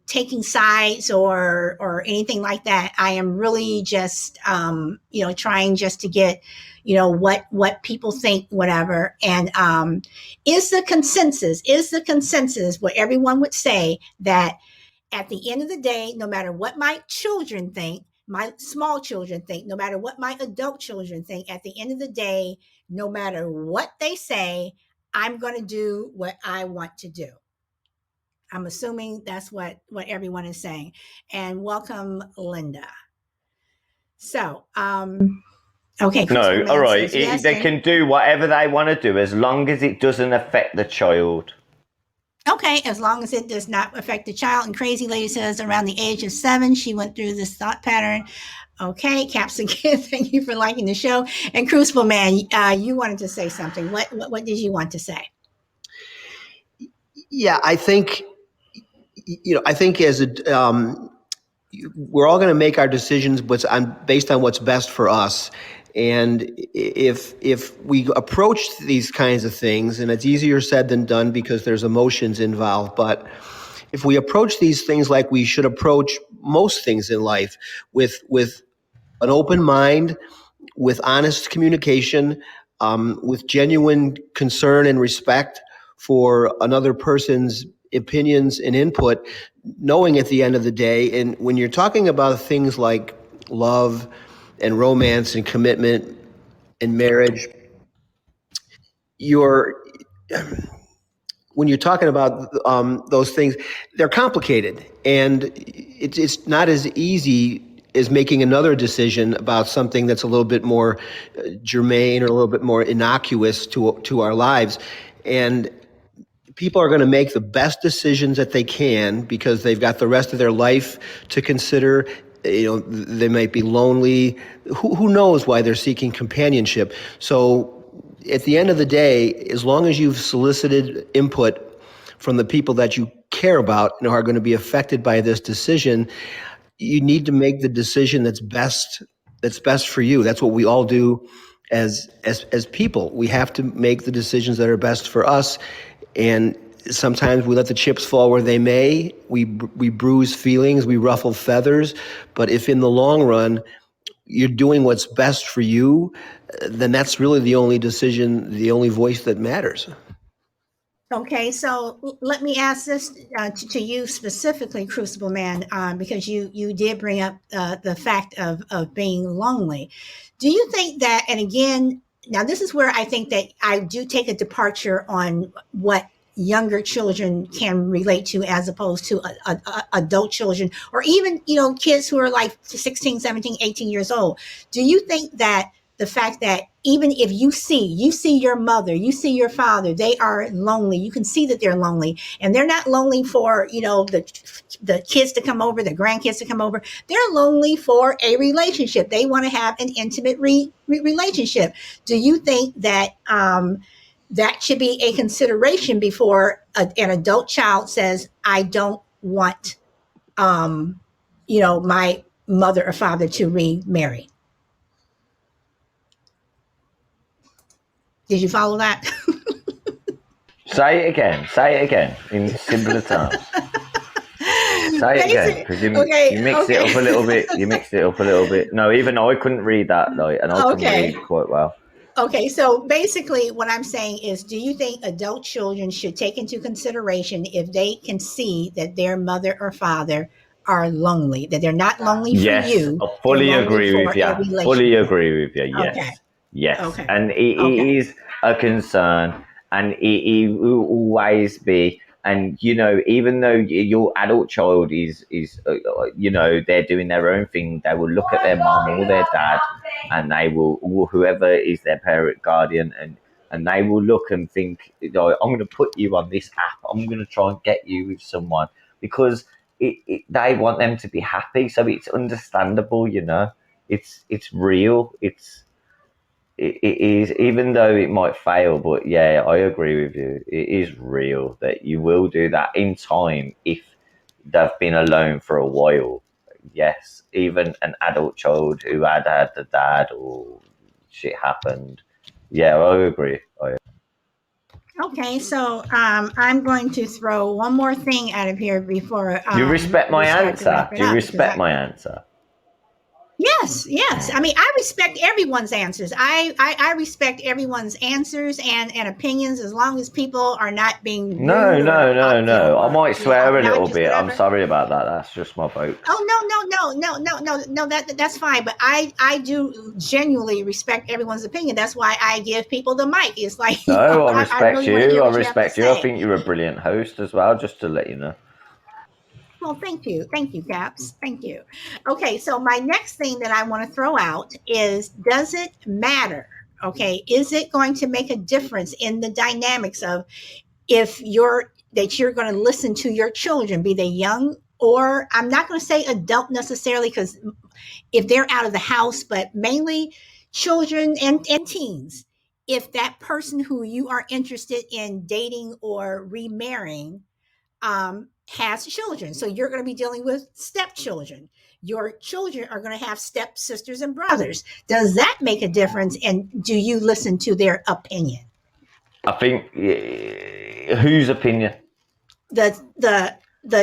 taking sides or anything like that. I am really just, trying just to get, what people think, whatever. And is the consensus what everyone would say that at the end of the day, no matter what my children think, my small children think, no matter what my adult children think, at the end of the day, no matter what they say, I'm going to do what I want to do. I'm assuming that's what everyone is saying. And welcome, Linda. So, okay, Crucible No, all Man right. says yes. They And can do whatever they want to do as long as it doesn't affect the child. okay, as long as it does not affect the child. And Crazy Lady says around the age of 7, she went through this thought pattern. Okay, Caps again, thank you for liking the show. And Crucible Man, you wanted to say something. What did you want to say? Yeah, I think I think as a we're all going to make our decisions based on what's best for us. And if we approach these kinds of things, and it's easier said than done because there's emotions involved, but if we approach these things like we should approach most things in life, with an open mind, with honest communication, with genuine concern and respect for another person's opinions and input, knowing at the end of the day, and when you're talking about things like love and romance and commitment and marriage, when you're talking about those things, they're complicated, and it's not as easy as making another decision about something that's a little bit more germane or a little bit more innocuous to our lives. And people are going to make the best decisions that they can because they've got the rest of their life to consider. They might be lonely. Who knows why they're seeking companionship? So at the end of the day, as long as you've solicited input from the people that you care about and are going to be affected by this decision, you need to make the decision that's best for you. That's what we all do as people. We have to make the decisions that are best for us, and sometimes we let the chips fall where they may. We bruise feelings, we ruffle feathers, but if in the long run you're doing what's best for you, then that's really the only decision, the only voice that matters. Okay, so let me ask this to you specifically, Crucible Man, because you did bring up the fact of being lonely. Do you think that, and again, now this is where I think that I do take a departure on what younger children can relate to as opposed to adult children, or even, kids who are like 16, 17, 18 years old. Do you think that the fact that even if you see your mother, you see your father, they are lonely. You can see that they're lonely, and they're not lonely for, the kids to come over, the grandkids to come over. They're lonely for a relationship. They want to have an intimate relationship. Do you think that, that should be a consideration before an adult child says, I don't want, my mother or father to remarry? Did you follow that? Say it again in simpler terms. Say it again, because you mixed it up a little bit. You mixed it up a little bit. No, even I couldn't read that, and I can read quite well. Okay, so basically what I'm saying is, do you think adult children should take into consideration if they can see that their mother or father are lonely, that they're not lonely for you? I fully agree with you. Fully agree with you, yes. Okay. Yes. Okay. And it is a concern, and it will always be. And, even though your adult child is they're doing their own thing, they will look at their mom or their dad, and they will, or whoever is their parent guardian, and they will look and think, I'm going to put you on this app. I'm going to try and get you with someone, because they want them to be happy. So it's understandable, it's real. It is, even though it might fail, but yeah, I agree with you. It is real that you will do that in time if they've been alone for a while. Yes, even an adult child who had the dad or shit happened. Yeah, I agree. Okay, so I'm going to throw one more thing out of here before Do you respect my answer? Do you respect my answer? Yes. I mean, I respect everyone's answers. I respect everyone's answers and opinions, as long as people are not being rude. No. I might swear a little bit. I'm sorry about that. That's just my folks. Oh, no. That's fine. But I do genuinely respect everyone's opinion. That's why I give people the mic. It's like, no, I respect really you. I respect you. I think you're a brilliant host as well. Just to let you know. Well, thank you, Caps. Thank you. Okay, so my next thing that I want to throw out is, does it matter? Okay, is it going to make a difference in the dynamics of if you're going to listen to your children, be they young, or I'm not going to say adult necessarily, because if they're out of the house, but mainly children and teens. If that person who you are interested in dating or remarrying has children. So you're going to be dealing with stepchildren. Your children are going to have stepsisters and brothers. Does that make a difference? And do you listen to their opinion? I think whose opinion? The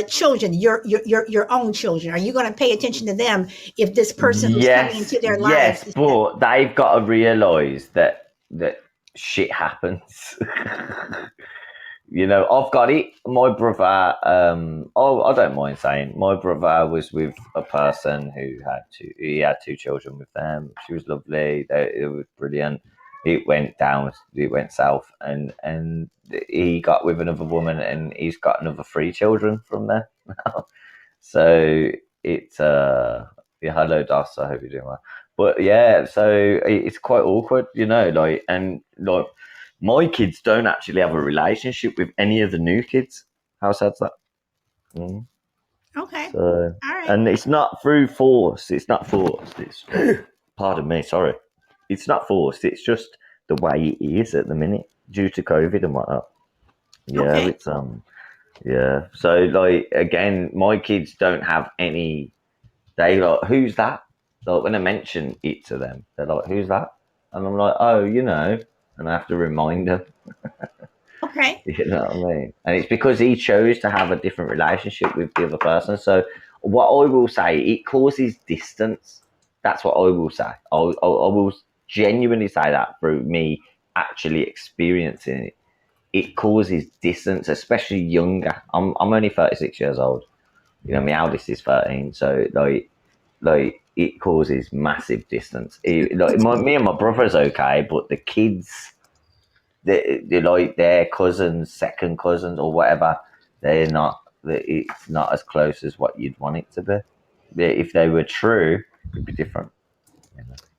children, your own children. Are you going to pay attention to them if this person who's coming into their lives? Yes, but they've got to realise that shit happens. I've got it. My brother, I don't mind saying, my brother was with a person who he had two children with them. She was lovely. It was brilliant. It went down, it went south, and he got with another woman, and he's got another three children from there now. So it's yeah, hello Das, I hope you're doing well. But yeah, so it's quite awkward, like, and like my kids don't actually have a relationship with any of the new kids. How sad's that? Mm. Okay. So, All right. and it's not through force. It's not forced. It's pardon me, sorry. It's not forced. It's just the way it is at the minute due to COVID and whatnot. Yeah, Okay. it's yeah. So like again, my kids don't have any. They like, who's that? Like when I mention it to them, they're like, who's that? And I'm like, oh, and I have to remind them. Okay. You know what I mean? And it's because he chose to have a different relationship with the other person. So what I will say, it causes distance. That's what I will say. I will genuinely say that through me actually experiencing it. It causes distance, especially younger. I'm only 36 years old. My eldest is 13. So like it causes massive distance. Me and my brother's okay, but the kids, they're like their cousins, second cousins, or whatever. They're not. It's not as close as what you'd want it to be. If they were true, it'd be different.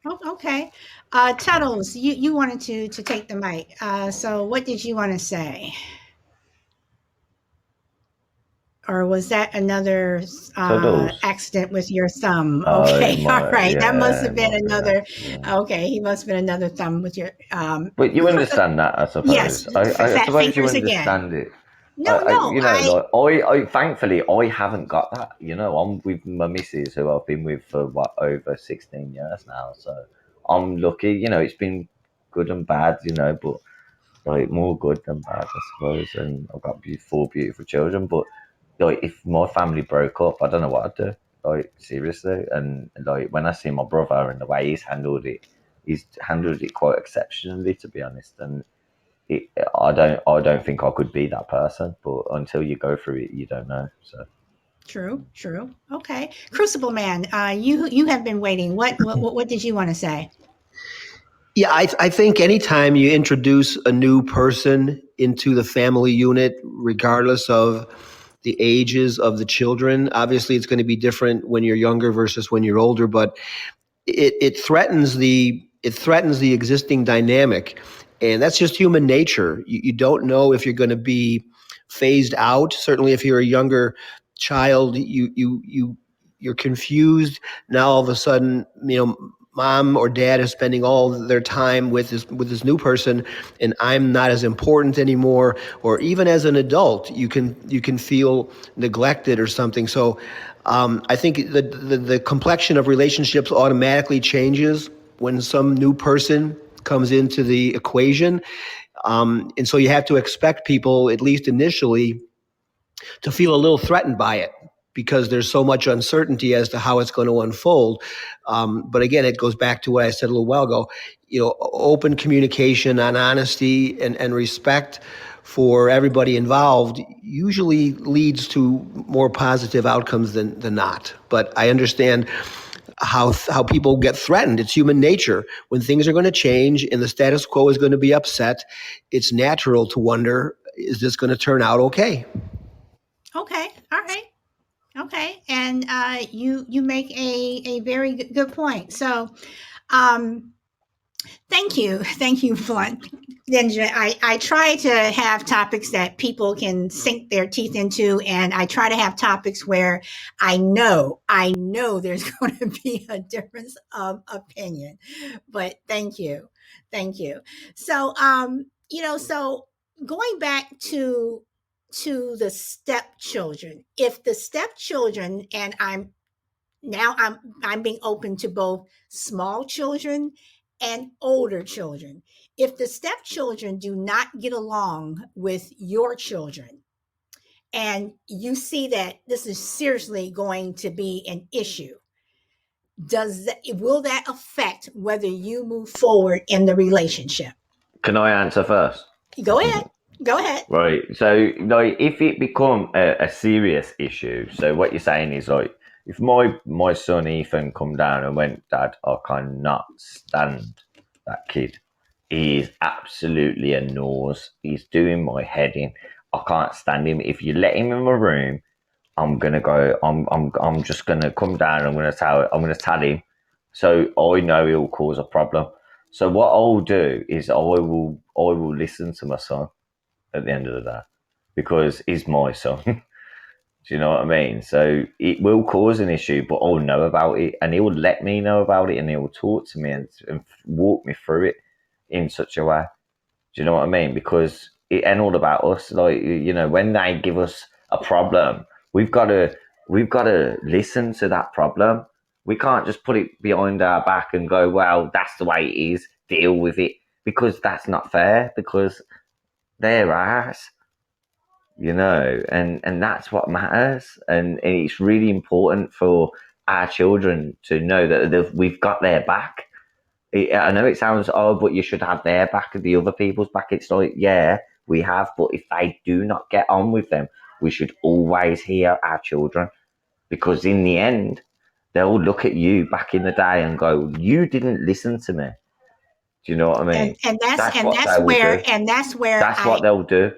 Oh, okay. Tuttles, you wanted to take the mic. So what did you want to say? Or was that another Tuddles. accident with your thumb? Oh, Okay, all right. That must yeah, have it been might be that. another. Yeah. Okay, he must have been another thumb with your. But you understand that, I Yes, suppose. I fat suppose you fingers again. understand it. No, no, Like I thankfully I haven't got that. I'm with my missus who I've been with for what over 16 years now. So I'm lucky. It's been good and bad. But like more good than bad, I suppose. And I've got four beautiful children. But like if my family broke up, I don't know what I'd do. Like seriously. And like when I see my brother and the way he's handled it quite exceptionally, to be honest. And I don't think I could be that person, but until you go through it, you don't know. So true, true. Okay, Crucible Man, you have been waiting. What did you want to say? Yeah, I think anytime you introduce a new person into the family unit, regardless of the ages of the children, obviously it's going to be different when you're younger versus when you're older, but it threatens the existing dynamic, and that's just human nature. You don't know if you're going to be phased out. Certainly, if you're a younger child, you're confused. Now all of a sudden, mom or dad is spending all their time with this new person, and I'm not as important anymore. Or even as an adult, you can feel neglected or something. So I think the complexion of relationships automatically changes when some new person comes into the equation. And so you have to expect people, at least initially, to feel a little threatened by it because there's so much uncertainty as to how it's going to unfold. But again, it goes back to what I said a little while ago. Open communication and honesty and respect for everybody involved usually leads to more positive outcomes than not. But I understand how people get threatened. It's human nature. When things are going to change and the status quo is going to be upset, it's natural to wonder, is this going to turn out okay? Okay, all right. Okay, and you make a very good point. So, um, thank you, Blunt Ninja. I try to have topics that people can sink their teeth into, and I try to have topics where I know there's going to be a difference of opinion. But thank you. So, so going back to the stepchildren, if the stepchildren, and I'm being open to both small children and older children. If the stepchildren do not get along with your children, and you see that this is seriously going to be an issue, will that affect whether you move forward in the relationship? Can I answer first? Go ahead. Go ahead. Right. So, like, if it become a serious issue, so what you're saying is like, if my son Ethan come down and went, Dad, I cannot stand that kid. He is absolutely a nose. He's doing my head in. I can't stand him. If you let him in my room, I'm gonna go. I'm just gonna come down. I'm gonna tell him. So I know he'll cause a problem. So what I'll do is I will listen to my son at the end of the day because he's my son. Do you know what I mean? So it will cause an issue, but I'll know about it and he'll let me know about it and he'll talk to me and walk me through it in such a way. Do you know what I mean? Because it ain't all about us. Like, when they give us a problem, we've got to listen to that problem. We can't just put it behind our back and go, well, that's the way it is. Deal with it, because that's not fair. Because they're ours, and that's what matters. And it's really important for our children to know that we've got their back. I know it sounds, but you should have their back and the other people's back. It's like, yeah, we have, but if they do not get on with them, we should always hear our children, because in the end, they'll look at you back in the day and go, you didn't listen to me. Do you know what I mean? And That's what they will do. that's where That's what they'll do.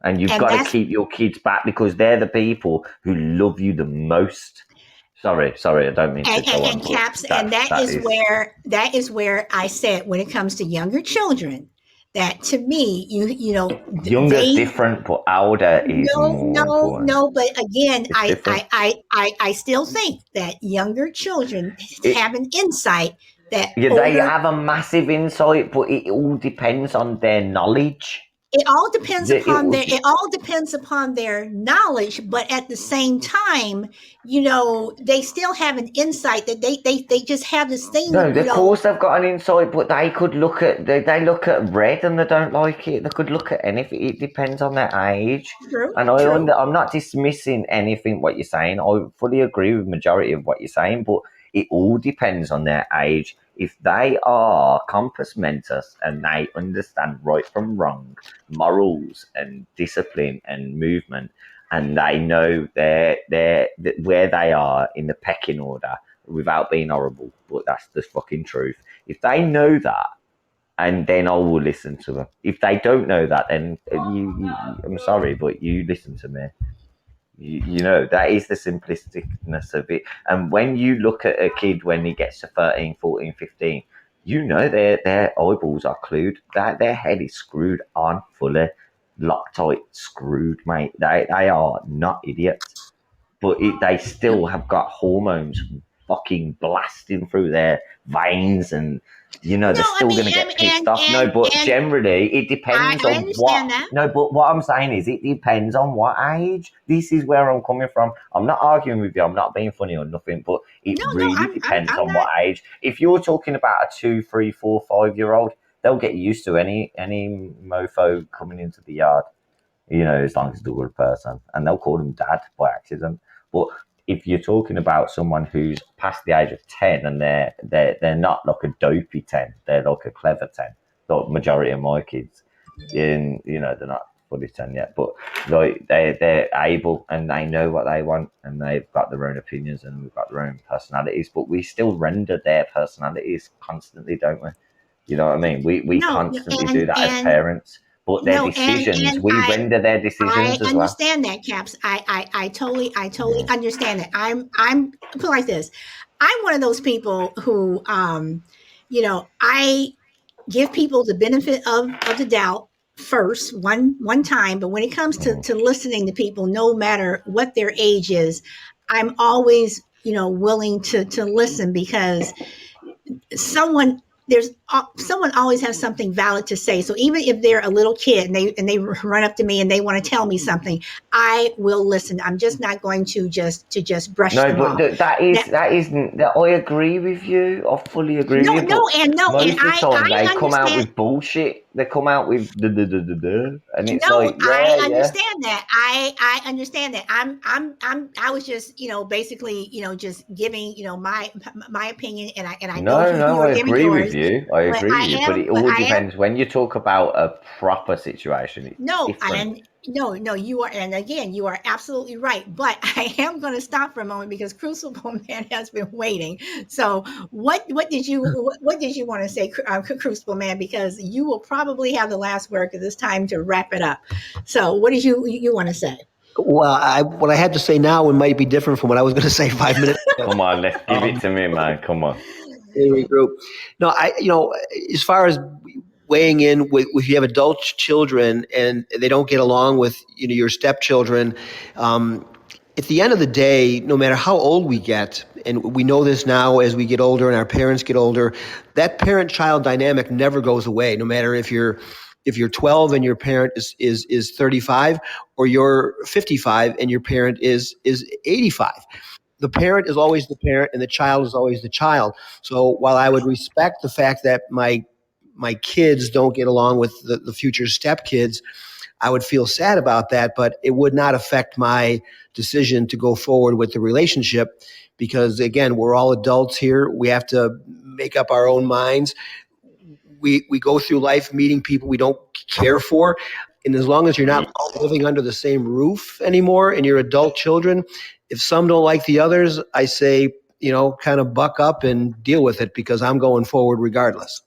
And you've got to that's keep your kids back because they're the people who love you the most. Sorry, I don't mean to go on. and But caps, and that is where I said, when it comes to younger children, that to me, Younger's they different, but older is more important. no. But again, It's different. I still think that younger children have an insight that They have a massive insight, but it all depends on their knowledge. It all depends upon their knowledge, but at the same time, they still have an insight that they just have this thing. No, of course they've got an insight, but they could look at they look at red and they don't like it. They could look at anything. It depends on their age. True, And I'm not dismissing anything what you're saying. I fully agree with the majority of what you're saying, but it all depends on their age. If they are compos mentis and they understand right from wrong, morals and discipline and movement, and they know where they are in the pecking order without being horrible, but that's the fucking truth. If they know that, and then I will listen to them. If they don't know that, then I'm sorry, but you listen to me. That is the simplisticness of it. And when you look at a kid when he gets to 13, 14, 15, their eyeballs are glued. Their head is screwed on fully, Loctite screwed, mate. They are not idiots, but they still have got hormones fucking blasting through their veins, and they're still going to get pissed off. But generally, it depends on what. That. No, but what I'm saying is, it depends on what age. This is where I'm coming from. I'm not arguing with you. I'm not being funny or nothing, but it really depends on what age. If you're talking about a 2, 3, 4, 5-year-old, they'll get used to any mofo coming into the yard. As long as it's a good person, and they'll call them dad by accident. But if you're talking about someone who's past the age of 10 and they're not like a dopey 10, they're like a clever 10. The majority of my kids, and they're not fully 10 yet, but like they're able and they know what they want and they've got their own opinions and we've got their own personalities. But we still render their personalities constantly, don't we? You know what I mean? We constantly do that as parents. But their decisions, we render their decisions as well. I understand that, Caps. I totally understand that. I'm put it like this. I'm one of those people who, I give people the benefit of the doubt first, one time. But when it comes to listening to people, no matter what their age is, I'm always, willing to listen, because someone always has something valid to say. So even if they're a little kid and they run up to me and they want to tell me something, I will listen. I'm just not going to just brush them off. No, but that isn't. I agree with you. I fully agree with you. Most of the time they come out with bullshit. they come out with and it's No, like, I yeah. understand that. I understand that. I was just, basically, just giving, my opinion, and I know No, you no, are I giving agree with yours, you. I but agree with you. But it all I am depends. When you talk about a proper situation, it's no, different. no, you are, and again, you are absolutely right. But I am going to stop for a moment because Crucible Man has been waiting. So, what did you want to say, Crucible Man? Because you will probably have the last word because it's time to wrap it up. So, what did you want to say? Well, what I have to say now might be different from what I was going to say 5 minutes ago. Come on, let's give it Um, to me, man. Come on. Regroup. No, as far as weighing in with if you have adult children and they don't get along with your stepchildren, at the end of the day, no matter how old we get, and we know this now as we get older and our parents get older, that parent-child dynamic never goes away. No matter if you're 12 and your parent is 35, or you're 55 and your parent is 85. The parent is always the parent and the child is always the child. So while I would respect the fact that my kids don't get along with the future stepkids, I would feel sad about that, but it would not affect my decision to go forward with the relationship, because again, we're all adults here. We have to make up our own minds. We go through life meeting people we don't care for. And as long as you're not living under the same roof anymore and you're adult children, if some don't like the others, I say, kind of buck up and deal with it, because I'm going forward regardless.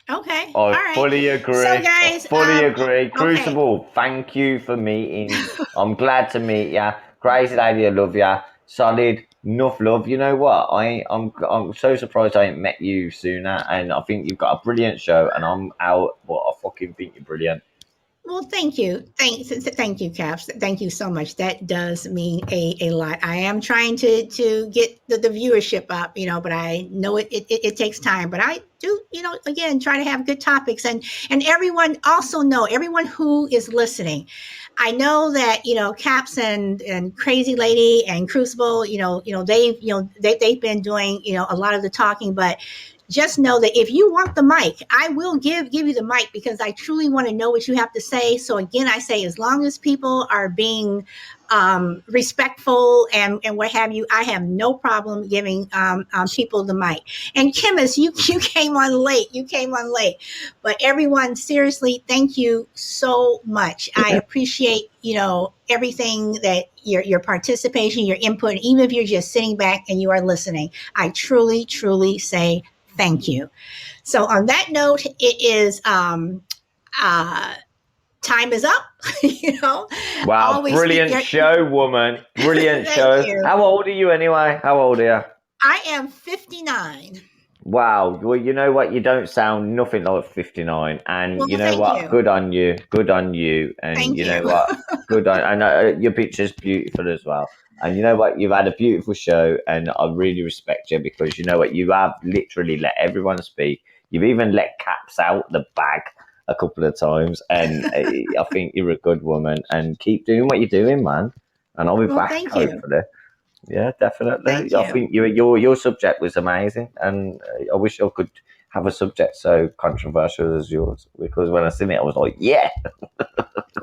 Okay, I all right. fully So, agree. I guys, fully agree. okay. Crucible, thank you for meeting. I'm glad to meet ya. Crazy lady, I love ya. Solid, enough love. You know what? I'm so surprised I ain't met you sooner. And I think you've got a brilliant show. And I'm out, but I fucking think you're brilliant. Well, thank you. Thank you, Caps. Thank you so much. That does mean a lot. I am trying to get the viewership up, but I know it takes time. But I do, again, try to have good topics, and everyone also know, everyone who is listening. I know that, Caps and Crazy Lady and Crucible, they've been doing, a lot of the talking, but just know that if you want the mic, I will give you the mic, because I truly want to know what you have to say. So again, I say, as long as people are being respectful and what have you, I have no problem giving people the mic. And Kimmis, you came on late. You came on late, but everyone, seriously, thank you so much. I appreciate everything, that your participation, your input, even if you're just sitting back and you are listening. I truly say thank you. So on that note, it is uh time is up. Wow, Always speak brilliant your show, woman. Brilliant thank show. you. How old are you anyway? How old are you? I am 59. Wow. Well, you know what? You don't sound nothing like 59. And you Well, know thank what? you. Good on you. Good on you. And Thank you you. know what? Good on. I know your picture's beautiful as well. And you know what? You've had a beautiful show, and I really respect you, because you know what? You have literally let everyone speak. You've even let Caps out the bag a couple of times, and I think you're a good woman. And keep doing what you're doing, man. And I'll be Well, back, thank you. hopefully. Yeah, Thank definitely. I you. think your subject was amazing, and I wish I could have a subject so controversial as yours. Because when I seen it, I was like, yeah.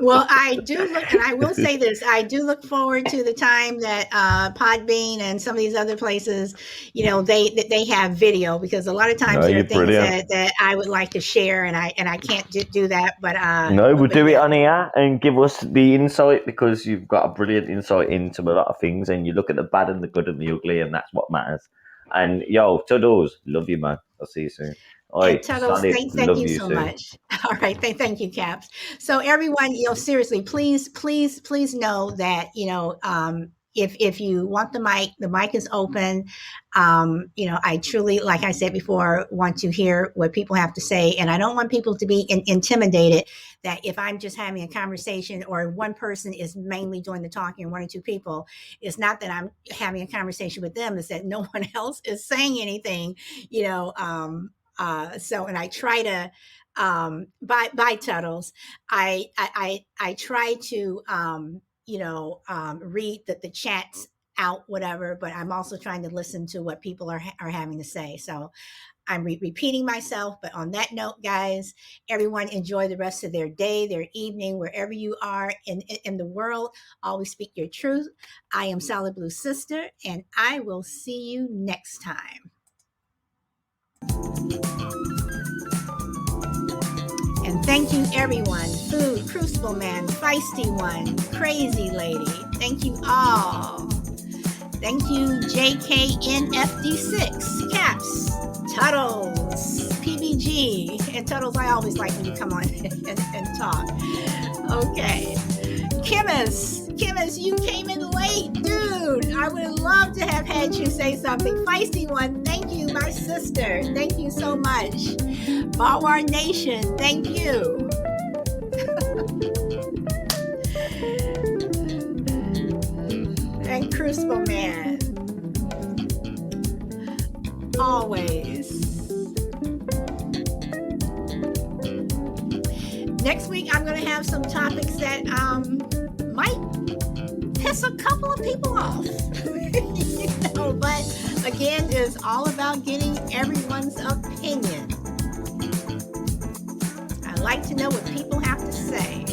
Well, I do look, and I will say this: I do look forward to the time that Podbean and some of these other places, they have video, because a lot of times No, there are you're things brilliant. that I would like to share, and I can't do that. But No, we'll but do it yeah. on here and give us the insight, because you've got a brilliant insight into a lot of things, and you look at the bad and the good and the ugly, and that's what matters. And yo, Toodles, love you, man. I'll see you soon. And Oi, Tuddles, solid, thank love you you so soon. much. All right, thank you, Caps. So everyone, seriously, please know that if you want the mic is open. I truly, like I said before, want to hear what people have to say, and I don't want people to be intimidated. That if I'm just having a conversation, or one person is mainly doing the talking, or one or two people, it's not that I'm having a conversation with them; it's that no one else is saying anything. You know. So, and I try to by Tuddles, I try to read the chats out, whatever, but I'm also trying to listen to what people are having to say. So I'm repeating myself, but on that note, guys, everyone enjoy the rest of their day, their evening, wherever you are in the world. Always speak your truth. I am Solid Blue Sister, and I will see you next time. And thank you, everyone. Food, Crucible Man, Feisty One, Crazy Lady. Thank you all. Thank you, JKNFD6, Caps, Tuttles, PBG. And Tuttles, I always like when you come on and talk. Okay. Kimmis, you came in late, dude. I would have loved to have had you say something. Feisty One, thank you, my sister. Thank you so much. Bawar Nation, thank you. And Crucible Man, always. Next week, I'm going to have some topics that might piss a couple of people off. But again, it's all about getting everyone's opinion. I like to know what people have to say.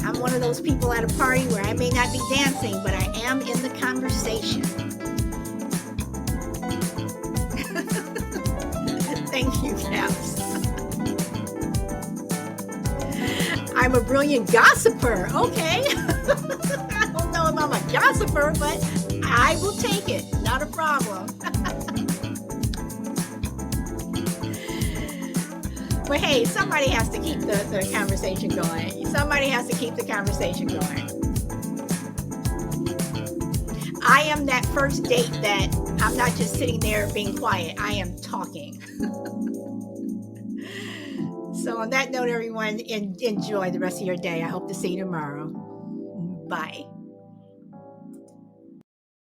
I'm one of those people at a party where I may not be dancing, but I am in the conversation. Thank you, Caps. I'm a brilliant gossiper. Okay. I don't know if I'm a gossiper, but I will take it. Not a problem. But hey, somebody has to keep the conversation going. Somebody has to keep the conversation going. I am that first date that I'm not just sitting there being quiet. I am talking. So on that note, everyone, enjoy the rest of your day. I hope to see you tomorrow. Bye.